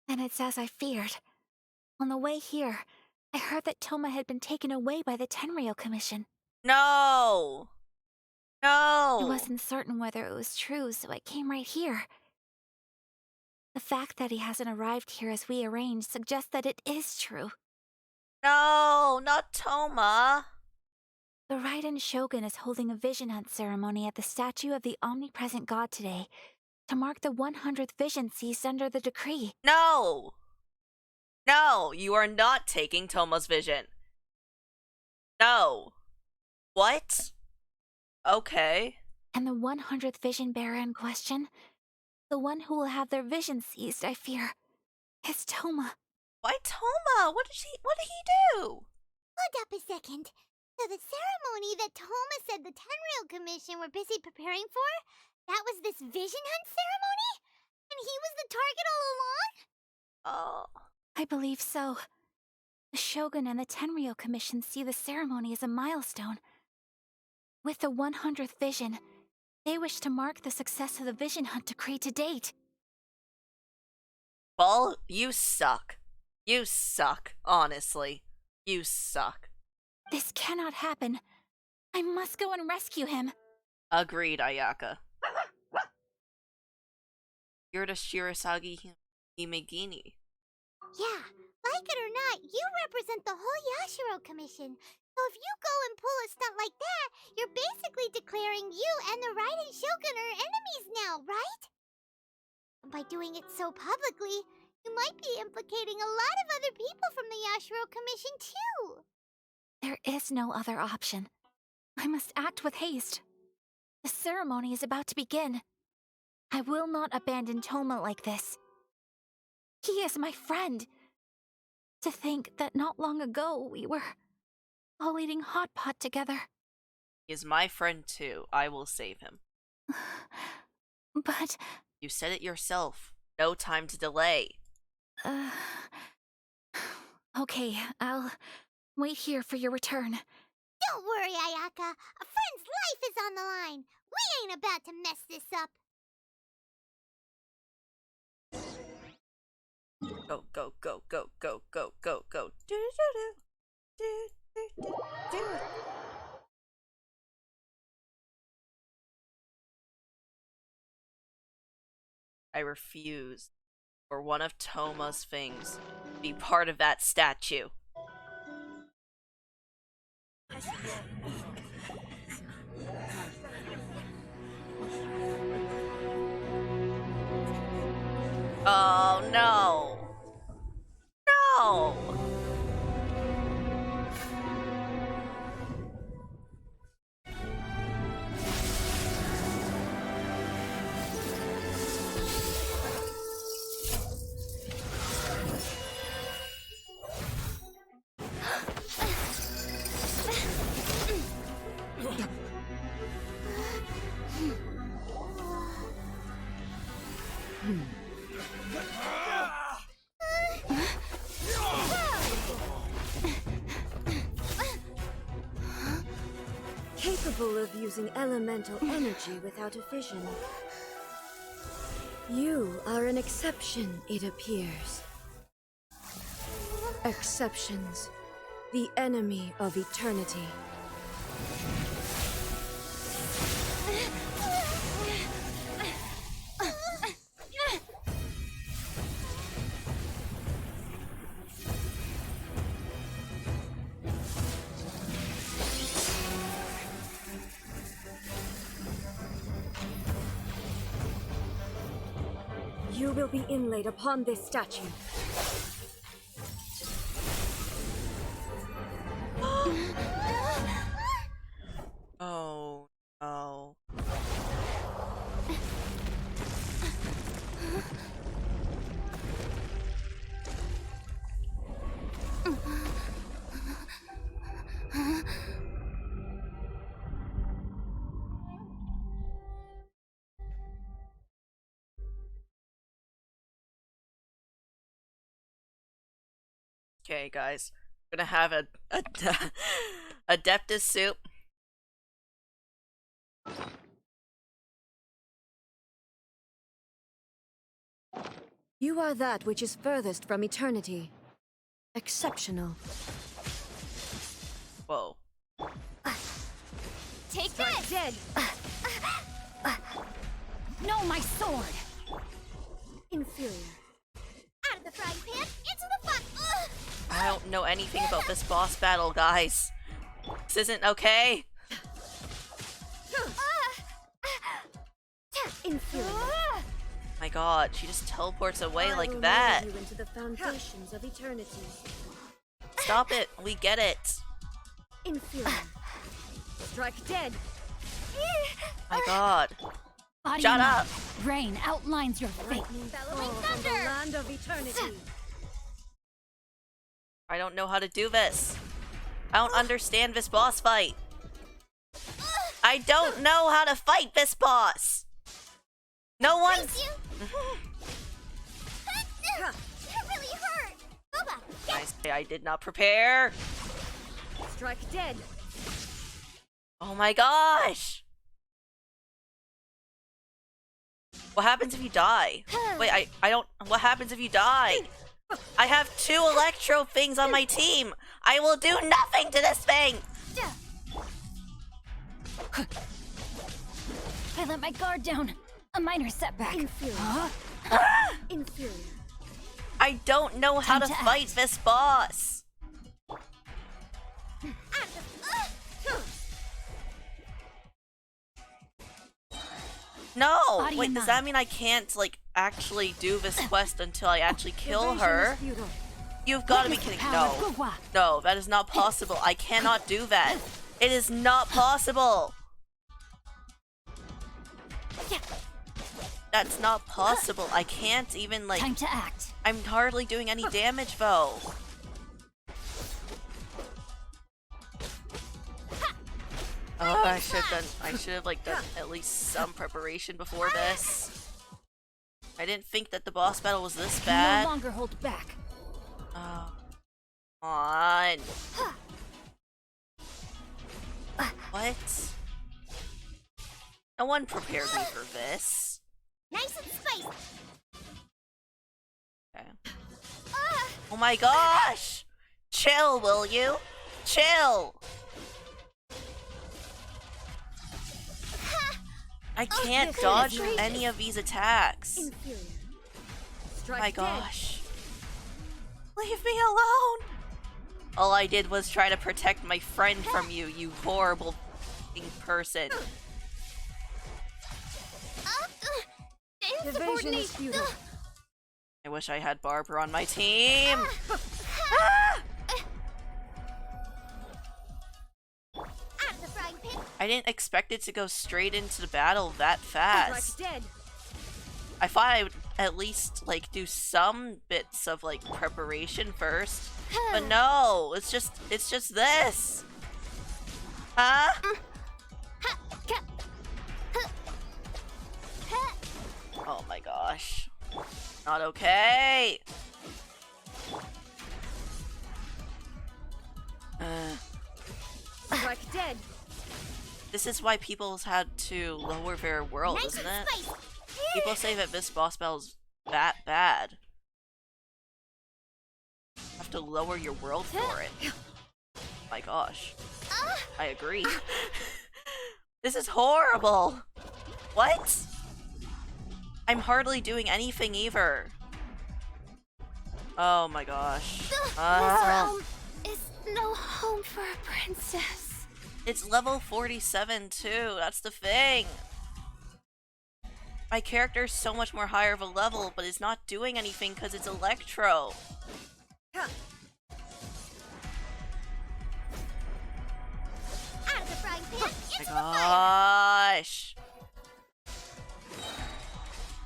And it's as I feared. On the way here, I heard that Toma had been taken away by the Tenryou Commission. No! No! I wasn't certain whether it was true, so I came right here. The fact that he hasn't arrived here as we arranged suggests that it is true. No, not Toma. The Raiden Shogun is holding a vision hunt ceremony at the statue of the omnipresent god today to mark the 100th vision seized under the decree. No! No, you are not taking Toma's vision. No. What? Okay. And the 100th vision bearer in question, the one who will have their vision seized, I fear, is Toma. Why Toma? What did he do? Hold up a second. So the ceremony that Toma said the Tenryou Commission were busy preparing for, that was this vision hunt ceremony? And he was the target all along? Oh. I believe so. The Shogun and the Tenryou Commission see the ceremony as a milestone. With the 100th vision, they wish to mark the success of the vision hunt decree to date. Well, you suck. You suck, honestly. You suck. This cannot happen. I must go and rescue him. Agreed, Ayaka. You're the Shirasagi Himegini. Yeah, like it or not, you represent the whole Yashiro Commission. So if you go and pull a stunt like that, you're basically declaring you and the Raiden Shogun are enemies now, right? And by doing it so publicly, you might be implicating a lot of other people from the Yashiro Commission too. There is no other option. I must act with haste. The ceremony is about to begin. I will not abandon Toma like this. He is my friend. To think that not long ago we were all eating hot pot together. He is my friend too. I will save him. But... You said it yourself. No time to delay. Okay, I'll wait here for your return. Don't worry, Ayaka. A friend's life is on the line. We ain't about to mess this up. Go, go, go, go, go, go, go, go. Do, do, do, do, do, do. I refuse for one of Toma's things to be part of that statue. Oh no! No! Capable of using elemental energy without a vision. You are an exception, it appears. Exceptions. The enemy of eternity. You will be inlaid upon this statue. Oh no. Okay, guys. We're gonna have a Adeptus soup. You are that which is furthest from eternity. Exceptional. Whoa. Take Strike this! dead. No, my sword! Inferior. Out of the frying pan, into the fun. I don't know anything about this boss battle, guys. This isn't okay. Inferior. My god, she just teleports away I like will that. lower you into the foundations of eternity. Stop it. We get it. Inferior. Strike dead. My god. Body Shut and up. Rain outlines your fate. Bellowing from the land of eternity. I don't know how to do this. I don't understand this boss fight. I don't know how to fight this boss. No one. That really hurt. Boba, I say I did not prepare. Strike dead. Oh my gosh. What happens if you die? Wait, I don't. What happens if you die? I have 2 electro things on my team. I will do nothing to this thing. I let my guard down. A minor setback. Inferior. Huh? Inferior. I don't know how Time to to fight act. this boss. No! Body Wait, and does mind. that mean I can't, like, actually do this quest until I actually kill Evasion her? is futile. You've got to be Witness the kidding. power of No. Gugwa. No, that is not possible. I cannot do that. It is not possible. That's not possible. I can't even, like... Time to act. I'm hardly doing any damage, though. Oh, I should have like done at least some preparation before this. I didn't think that the boss battle was this No bad. longer hold back. Oh, come on. What? No one prepared me for this. nice and spicy. Okay. Oh my gosh! Chill, will you? Chill! I can't this dodge is outrageous. any of these attacks. Inferior. Oh Strike my dead. gosh. Leave me alone! All I did was try to protect my friend from you, you horrible f***ing person. Evasion is futile. I wish I had Barbara on my team. Out of the frying pan. I didn't expect it to go straight into the battle that fast. Strike dead. I thought I would at least like do some bits of like preparation first. But no, it's just this. Huh? Oh my gosh. Not okay. Strike dead. This is why people's had to lower their world, Nice isn't and it? spicy. People say that this boss battle's that bad. You have to lower your world for it. My gosh. I agree. This is horrible. What? I'm hardly doing anything either. Oh my gosh. This realm is no home for a princess. It's level 47 too, that's the thing. My character's so much more higher of a level, but it's not doing anything because it's Electro. Out of the frying pan. My Into the fire. gosh.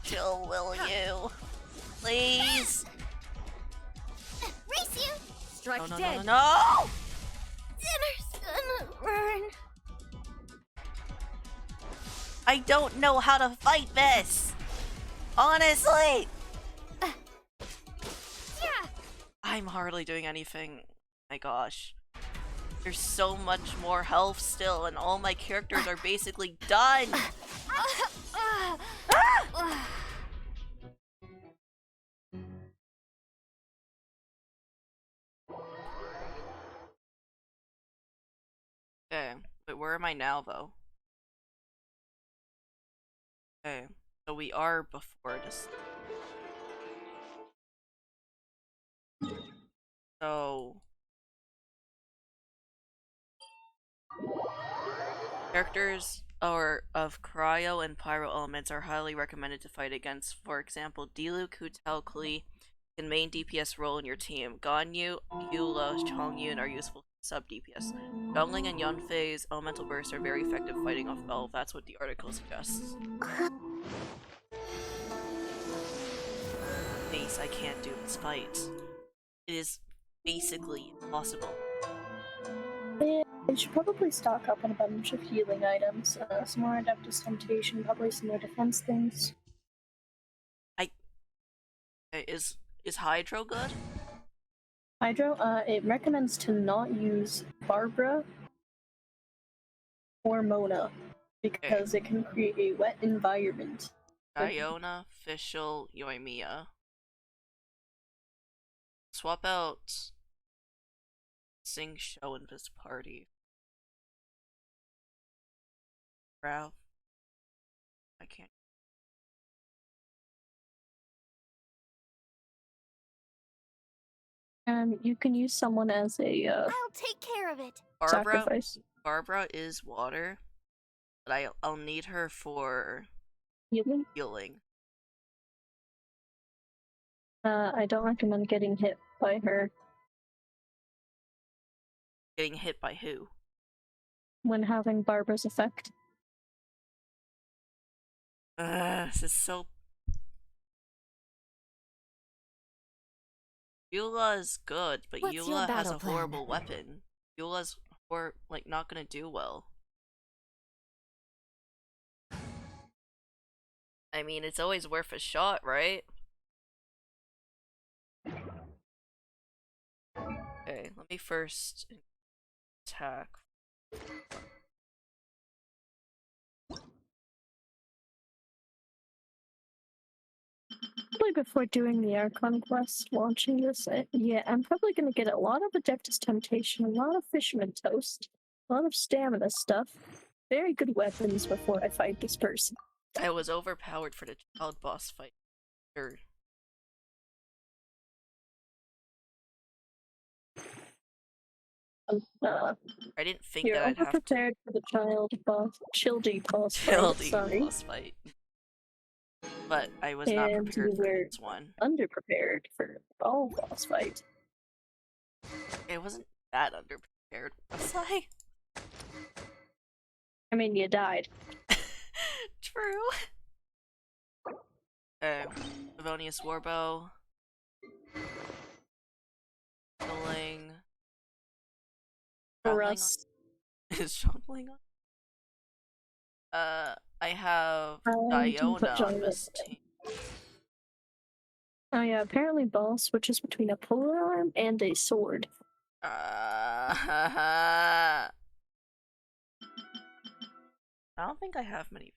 Chill, will you? Please. Race you. Strike No, no, dead. no, no, no! Dinner's gonna burn. I don't know how to fight this. Honestly. Yeah. I'm hardly doing anything. My gosh. There's so much more health still, and all my characters are basically done! Okay, but where am I now, though? Okay, so we are before this. So... characters of cryo and pyro elements are highly recommended to fight against. For example, Diluc, Kutao, Klee can main DPS role in your team. Ganyu, Eula, Chongyun are useful sub DPS. Dongling and Yunfei's elemental bursts are very effective fighting off Bell. That's what the article suggests. Base, I can't do this fight. It is basically impossible. Yeah, I should probably stock up on a bunch of healing items. Some more Adeptus Temptation, probably some more defense things. Is Hydro good? Hydro, it recommends to not use Barbara or Mona because it can create a wet environment. Iona, Fischl, Yoimiya. Swap out Sing Show in this party. Ralph. I can't. You can use someone as a I'll take care of it. sacrifice. Barbara is water, but I'll need her for healing. I don't recommend getting hit by her. Getting hit by who? When having Barbara's effect. This is so... Eula is good, but What's your Eula has battle a plan? horrible weapon. Eula's like not gonna do well. I mean, it's always worth a shot, right? Okay, let me first attack. Probably before doing the Archon quest, launching this, yeah, I'm probably going to get a lot of Adeptus Temptation, a lot of Fisherman Toast, a lot of stamina stuff. Very good weapons before I fight this person. I was overpowered for the child boss fight. Sure. I didn't think You're that I'd have to. prepared for the Childy boss fight. Childy Sorry. boss fight. But I was not prepared for this one. Underprepared for all boss fight. It wasn't that underprepared, was I? I mean, you died. True. Livonius Warbow. Shuffling. Russ. Is shuffling on? I have Diona on this team. Oh yeah, apparently ball switches between a polar arm and a sword. I don't think I have many.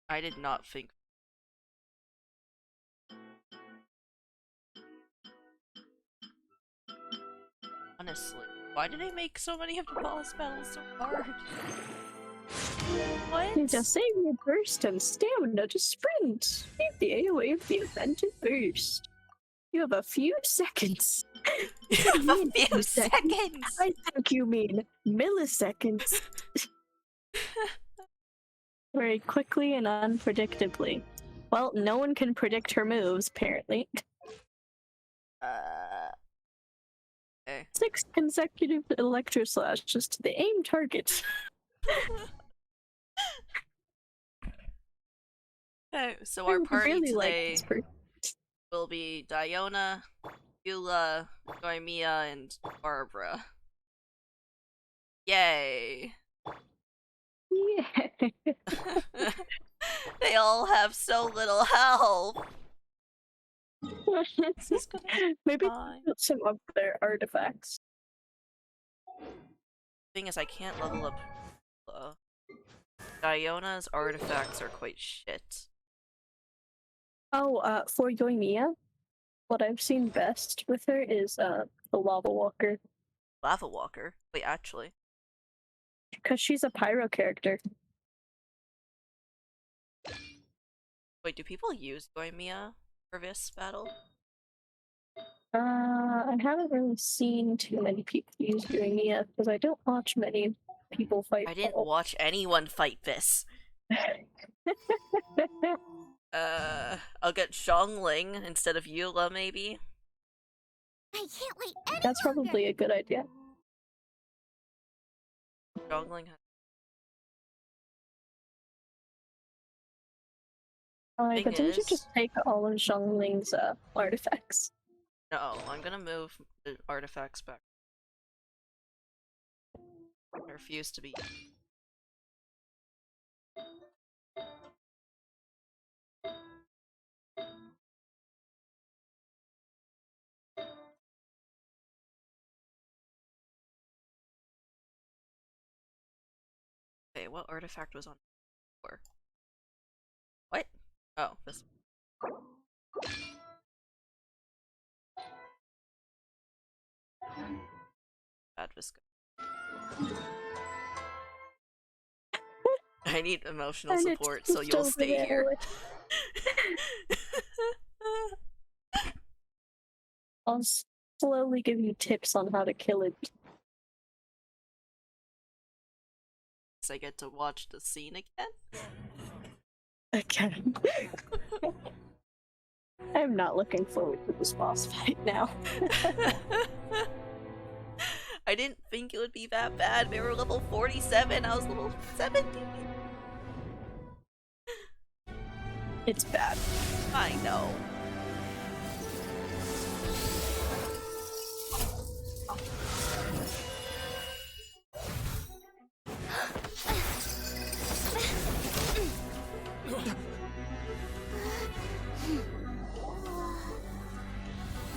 I did not think. Honestly, why did they make so many of the boss battles so hard? What? You just save your burst and stamina to sprint. Save the AoE of the event and burst. You have a few seconds. You have a few seconds! I think you mean milliseconds. Very quickly and unpredictably. Well, no one can predict her moves, apparently. Okay. 6 consecutive electro slashes to the aim target. Okay, so our I party really like today this person. will be Diona, Eula, Yoimiya, and Barbara. Yay! Yeah. They all have so little health. This is gonna be Maybe fine. some of their artifacts. Thing is, I can't level up. Diona's artifacts are quite shit. Oh, for Yoimiya, what I've seen best with her is the Lava Walker. Lava Walker? Wait, actually. Because she's a pyro character. Wait, do people use Goemia for this battle? I haven't really seen too many people use Yoimiya because I don't watch many people fight. I didn't watch anyone fight this. I'll get Zhongling instead of Eula, maybe. I can't wait any That's probably a good idea. Zhongling has... But didn't you just take all of Zhongling's artifacts? No, I'm gonna move the artifacts back. I refuse to be... Okay, what artifact was on before? What? Oh, this. Bad Visco. I need emotional support, so you'll stay here. I'll slowly give you tips on how to kill it. I get to watch the scene again? Again. I'm not looking forward to this boss fight now. I didn't think it would be that bad. They were level 47, I was level 70. It's bad. I know.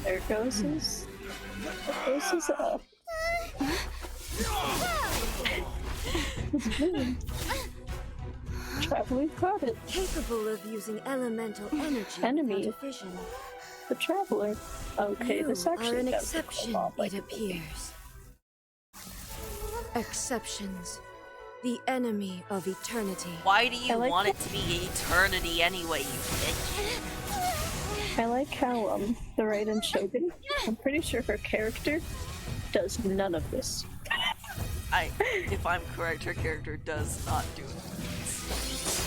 There goes his... Traveler caught it. Capable of using elemental energy Enemy. without efficient. The Traveler. Okay, this actually are an does exception, look a lot like it appears. Exceptions. The enemy of eternity. Why do you want it to be eternity anyway, you bitch? I like how, the Raiden Shogun, I'm pretty sure her character does none of this. If I'm correct, her character does not do this.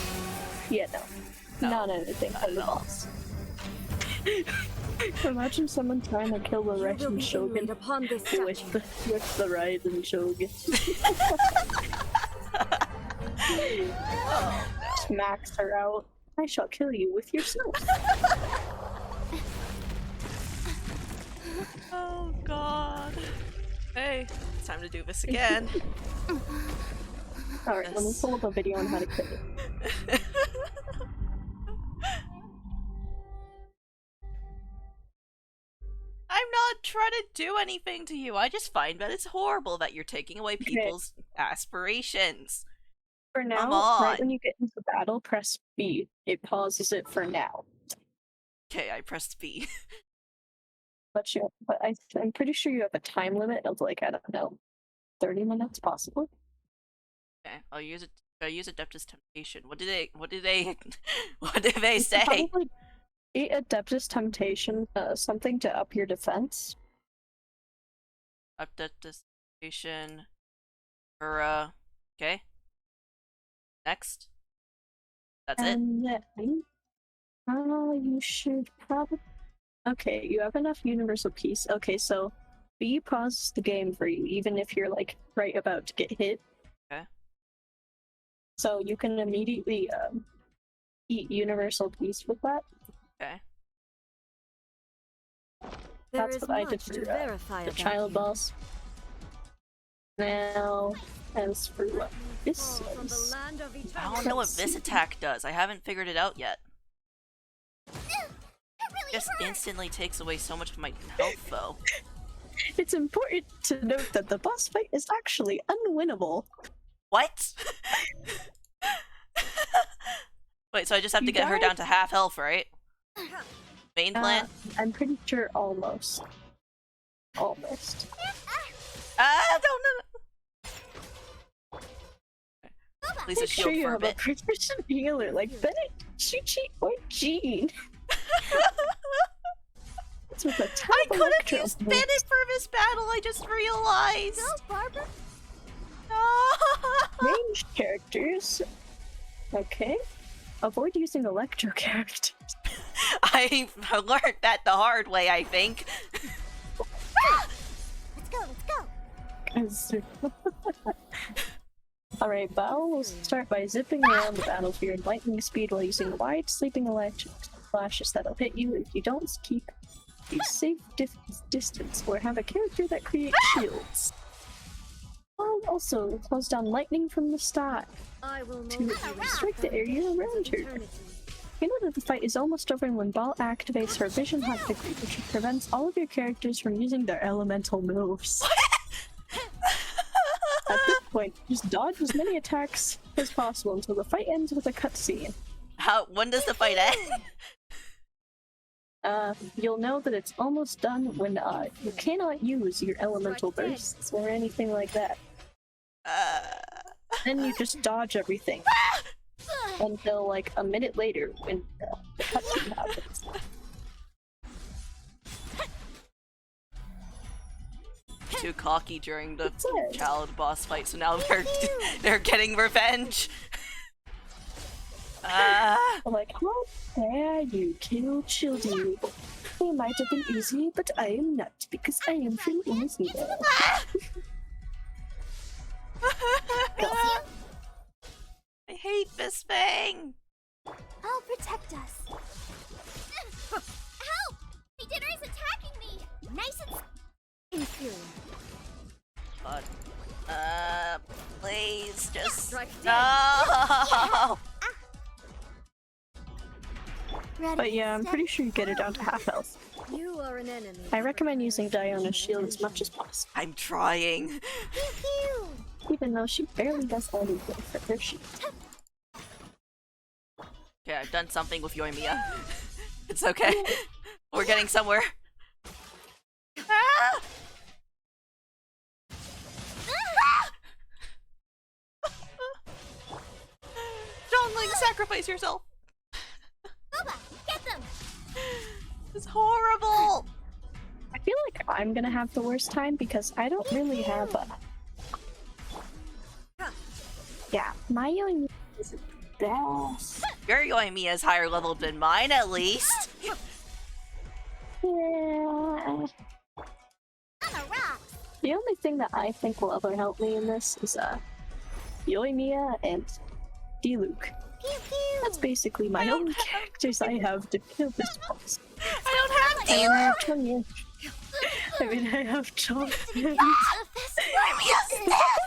Yeah, no. Not anything from the boss. Imagine someone trying to kill the Raiden Shogun with the Raiden Shogun. Smacks her out. I shall kill you with yourself. Oh god. Hey, it's time to do this again. Alright, let me pull up a video on how to kill it. I'm not trying to do anything to you. I just find that it's horrible that you're taking away people's aspirations. For now, Come on. right when you get into battle, press B. It pauses it for now. Okay, I pressed B. But I'm pretty sure you have a time limit of like, I don't know, 30 minutes possibly. Okay, I'll use it. I'll use Adeptus Temptation. What did they what did they say? Probably eat Adeptus Temptation, something to up your defense. Adeptus Temptation. Or okay. Next. That's it. Then, you should probably... Okay, you have enough universal peace. Okay, so B pauses the game for you, even if you're, like, right about to get hit. Okay. So you can immediately, eat universal peace with that. Okay. That's what I did for the child boss. Now, as for this From the is. land of eternity. I don't know what this attack does. I haven't figured it out yet. Just instantly takes away so much of my health, though. It's important to note that the boss fight is actually unwinnable. What? Wait, so I just have to get her down to half health, right? Main plan? I'm pretty sure almost. Almost. Don't know. Please Make shield sure you for a have bit. a precision healer like Bennett, Chi-Chi, or Jean. It's with a I could have electro used boost. Bennett for this battle, I just realized! Go, Barbara. Ranged characters. Okay. Avoid using electro characters. I learned that the hard way, I think. Let's go, let's go. Alright, Bao will start by zipping around the battlefield lightning speed while using wide sweeping electric flashes that'll hit you if you don't keep a safe distance or have a character that creates shields. Bao also calls down lightning from the sky I will to strike the from area around her. eternity. You know that the fight is almost over when Ball activates her Vision Hunt degree, which prevents all of your characters from using their elemental moves. At this point, just dodge as many attacks as possible until the fight ends with a cutscene. When does the fight end? You'll know that it's almost done when you cannot use your elemental bursts or anything like that. Then you just dodge everything until like a minute later when the cutscene happens. Too cocky during the child boss fight, so now they're getting revenge. Like, how dare you kill children? It might have been easy, but I am not, because I am from India. I hate this thing. I'll protect us. Help! The dinner is attacking me! Nice and Inferior. God. Please, just Strike no! But yeah, I'm pretty sure you get it down to half health. You are an enemy. I recommend using Diana's shield as much as possible, I'm trying. even though she barely does anything for her shield. Okay, I've done something with Yoimiya. It's okay. We're getting somewhere. Ah! Jongling, sacrifice yourself. Boba, get them! It's horrible. I feel like I'm gonna have the worst time because I don't really have a... Yeah, my Yoimiya is the best. Your Yoimiya is higher level than mine, at least. Yeah. I'm a rock! The only thing that I think will ever help me in this is Yoimiya and Diluc. Pew pew! That's basically my only characters I have to kill this boss. I don't have I Diluc. have Chong. I mean, I have Chong. Yoimiya's dead.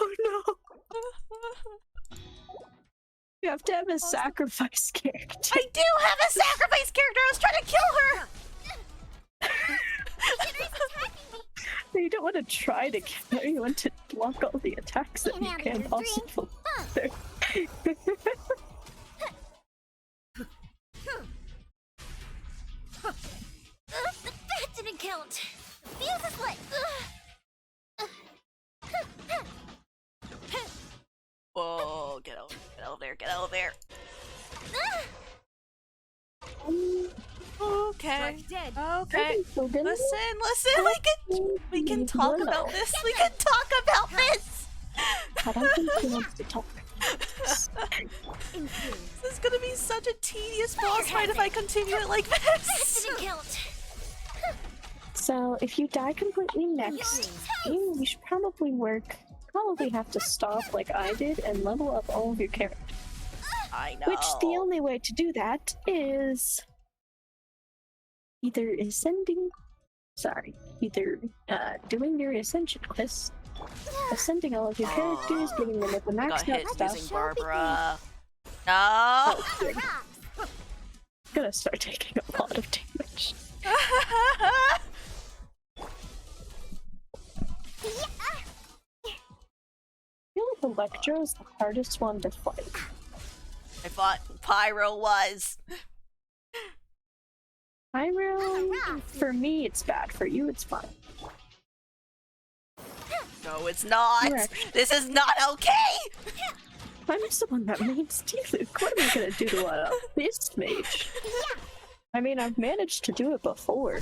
Oh no! You have to have a sacrifice character. I do have a sacrifice character. I was trying to kill her. You don't want to try to kill her, you want to block all the attacks that you can possibly. That didn't count! The fuse is lit! Whoa, get out there, get out there. Okay. Dead. Okay. So good. Listen, we can talk about this. We can talk about this. I don't think he wants to talk. This is gonna be such a tedious boss fight if I continue it like this. Didn't count! So if you die completely next, you should probably have to stop like I did and level up all of your characters. I know. Which the only way to do that is either doing your ascension quest Ascending all of your characters, giving them with the I got maxed out hit stuff. using Barbara. No! Oh, good. Gonna start taking a lot of damage. I feel like Electro is the hardest one to fight. I thought Pyro was. Pyro, for me it's bad, for you it's fine. No, it's not! This is not okay! I'm the one that means Diluc. What am I gonna do to a Beast Mage? I mean, I've managed to do it before.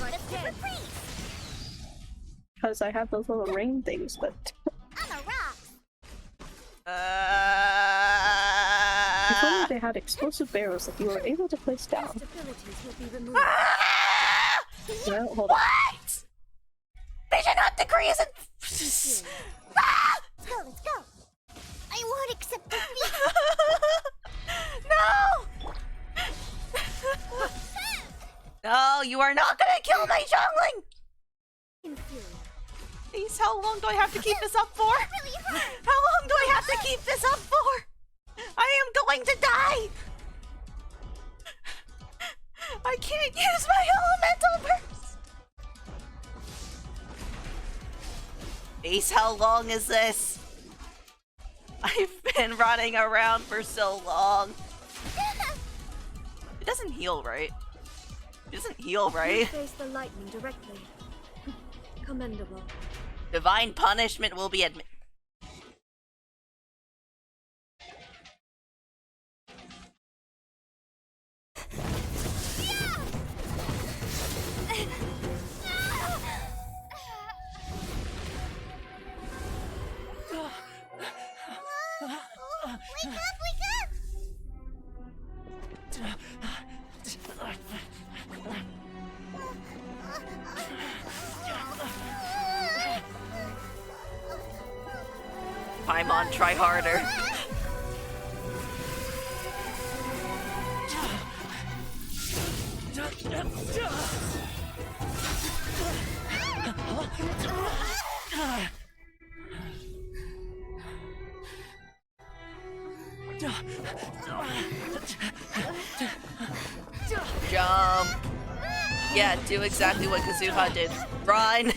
Because I have those little rain things, but... If only they had explosive barrels that you were able to place down. No, hold on. What? Vision Hunt degree isn't... Let's go, let's go. I won't accept defeat. No! No, you are not gonna kill my jungling! Please, how long do I have to keep this up for? How long do I have to keep this up for? I am going to die! I can't use my elemental burst! Ace, how long is this? I've been running around for so long. It doesn't heal, right? It doesn't heal, right? You face the lightning directly. Commendable. Divine punishment will be admitted. Wake up, wake Paimon, try harder. Jump. Yeah, do exactly what Kazuha did. Run.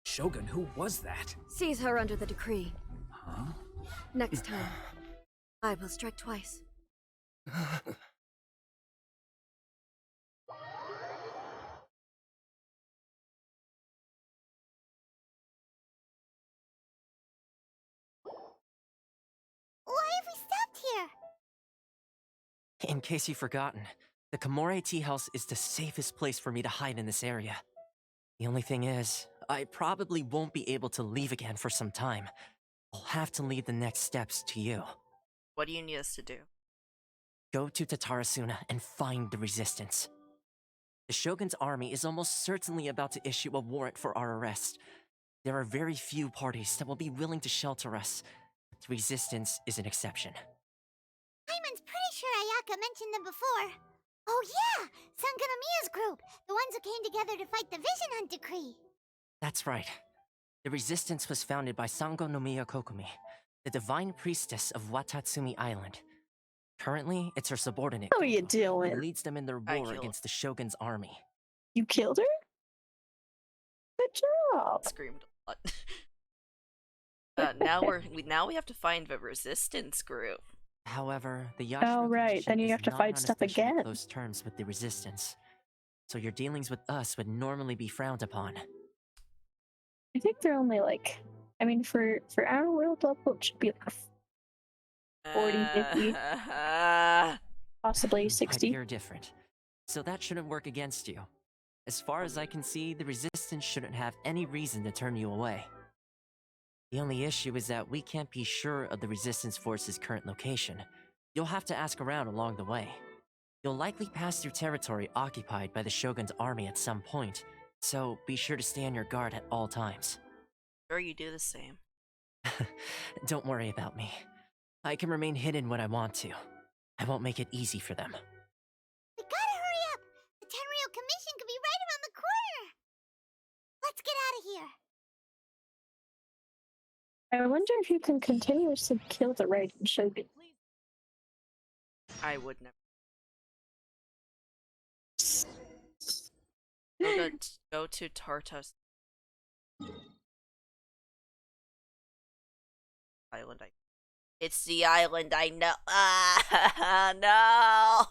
Shogun, who was that? Seize her under the decree. Huh? Next time, I will strike twice. Why have we stopped here? In case you've forgotten, the Komore Tea House is the safest place for me to hide in this area. The only thing is, I probably won't be able to leave again for some time. I'll have to leave the next steps to you. What do you need us to do? Go to Tatarasuna and find the resistance. The Shogun's army is almost certainly about to issue a warrant for our arrest. There are very few parties that will be willing to shelter us. The resistance is an exception. Paimon's pretty sure Ayaka mentioned them before. Oh yeah! Sangonomiya's group! The ones who came together to fight the Vision Hunt decree! That's right. The resistance was founded by Sango no Miya Kokumi, the divine priestess of Watatsumi Island. Currently, it's her subordinate. How are you doing? Who leads them in their war against the Shogun's army. You killed her? Good job! Screamed a lot. Now we have to find the resistance group. However, the Oh Yashiro right, Commission then you is have to not fight on stuff especially again. close terms with the resistance. So your dealings with us would normally be frowned upon. I think they're only like, I mean, for our world level, it should be like 40, 50, possibly 60. But you're different, so that shouldn't work against you. As far as I can see, the resistance shouldn't have any reason to turn you away. The only issue is that we can't be sure of the resistance force's current location. You'll have to ask around along the way. You'll likely pass through territory occupied by the Shogun's army at some point, so be sure to stay on your guard at all times. Sure, you do the same. Don't worry about me. I can remain hidden when I want to. I won't make it easy for them. We gotta hurry up! The Tenryou Commission could be right around the corner! I wonder if you can continuously kill the Raiden Shogun. I would never. Go to Tartus Island. It's the island I know. No!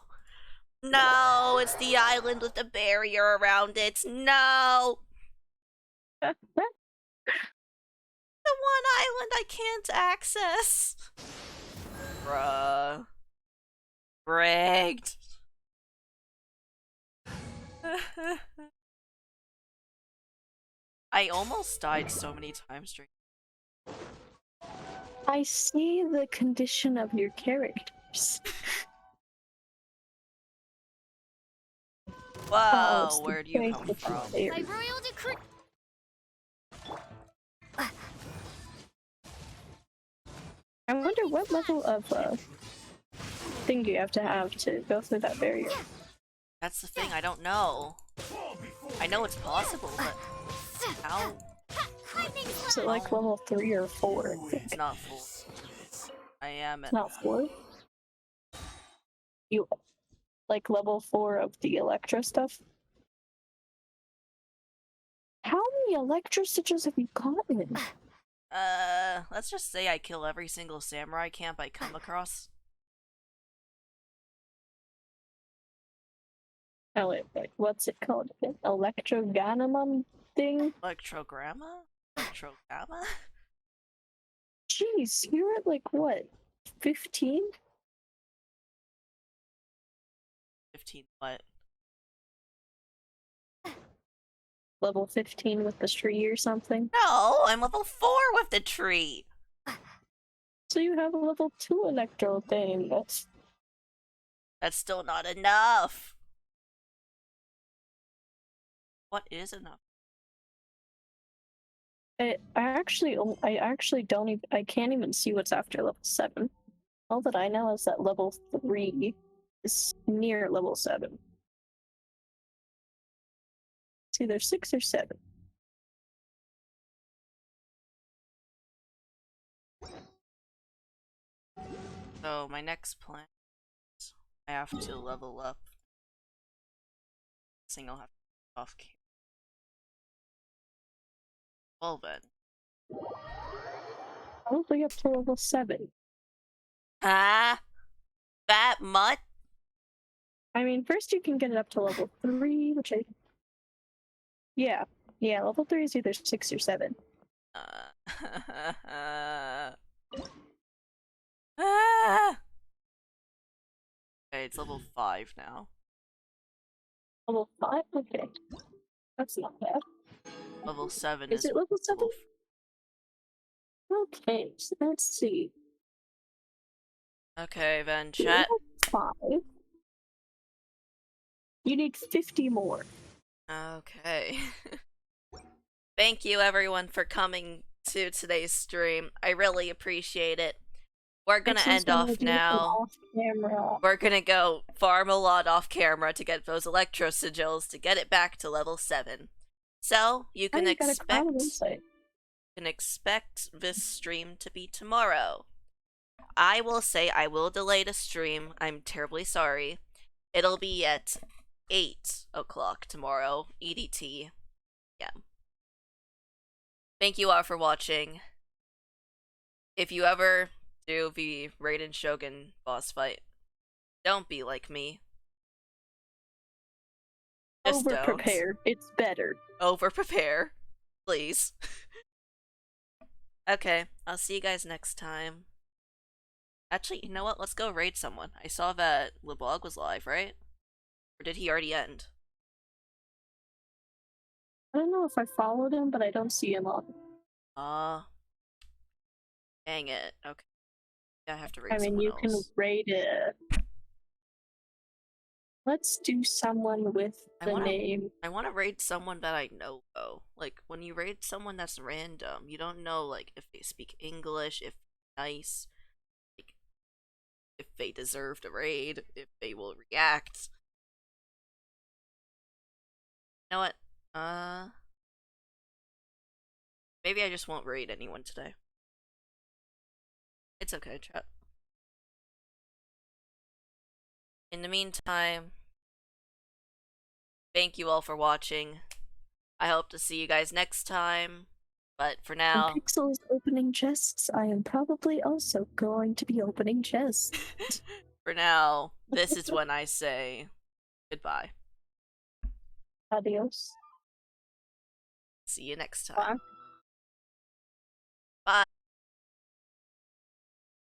No, it's the island with the barrier around it. No! The one island I can't access. Bruh. Rigged. I almost died so many times during. I see the condition of your characters. Whoa, where'd you come from? By royal decree. I wonder what level of thing do you have to go through that barrier? That's the thing, I don't know. I know it's possible, but how? Is it like level 3 or 4? It's not 4. I am at Not 4? You like level 4 of the Electro stuff? How many Electro Stitches have you gotten? Let's just say I kill every single samurai camp I come across. Oh wait, what's it called? Electroganimum thing? Electrogramma? Electrogamma? Jeez, you're at like what? 15? 15 what? Level 15 with the tree or something? No, I'm level 4 with the tree! So you have a level 2 electro thing. That's still not enough! What is enough? I actually don't even, I can't even see what's after level 7. All that I know is that level 3 is near level 7. It's either 6 or 7. So my next plan is I have to level up. Guessing I'll have to off camera. Well then. Probably up to level 7. Ah, that much? I mean, first you can get it up to level 3, which I... Yeah, level 3 is either 6 or 7. Okay, it's level 5 now. Level 5? Okay. That's not bad. Level 7 Is it level 7? Okay, so let's see. Okay, then chat. Level 5. You need 50 more. Okay. Thank you everyone for coming to today's stream. I really appreciate it. We're gonna end off now. We're gonna go farm a lot off camera to get those electro sigils to get it back to level 7. So you can expect this stream to be tomorrow. I will say I will delay the stream. I'm terribly sorry. It'll be at 8 o'clock tomorrow, EDT. Yeah. Thank you all for watching. If you ever do the Raiden Shogun boss fight, don't be like me. Just Over-prepare. It's better. Over-prepare. Please. Okay, I'll see you guys next time. Actually, you know what? Let's go raid someone. I saw that LeBlog was live, right? Or did he already end? I don't know if I followed him, but I don't see him on. Dang it. Okay. Yeah, I have to raid I mean, someone you else. can raid it. Let's do someone with the name. I want to raid someone that I know, though. Like, when you raid someone that's random, you don't know, like, if they speak English, if they're nice, like, if they deserve to raid, if they will react. You know what? Maybe I just won't raid anyone today. It's okay, chat. In the meantime, thank you all for watching. I hope to see you guys next time. But for And now, Pixel's opening chests, I am probably also going to be opening chests. for now, this is when I say goodbye. Adios. See you next time. Bye.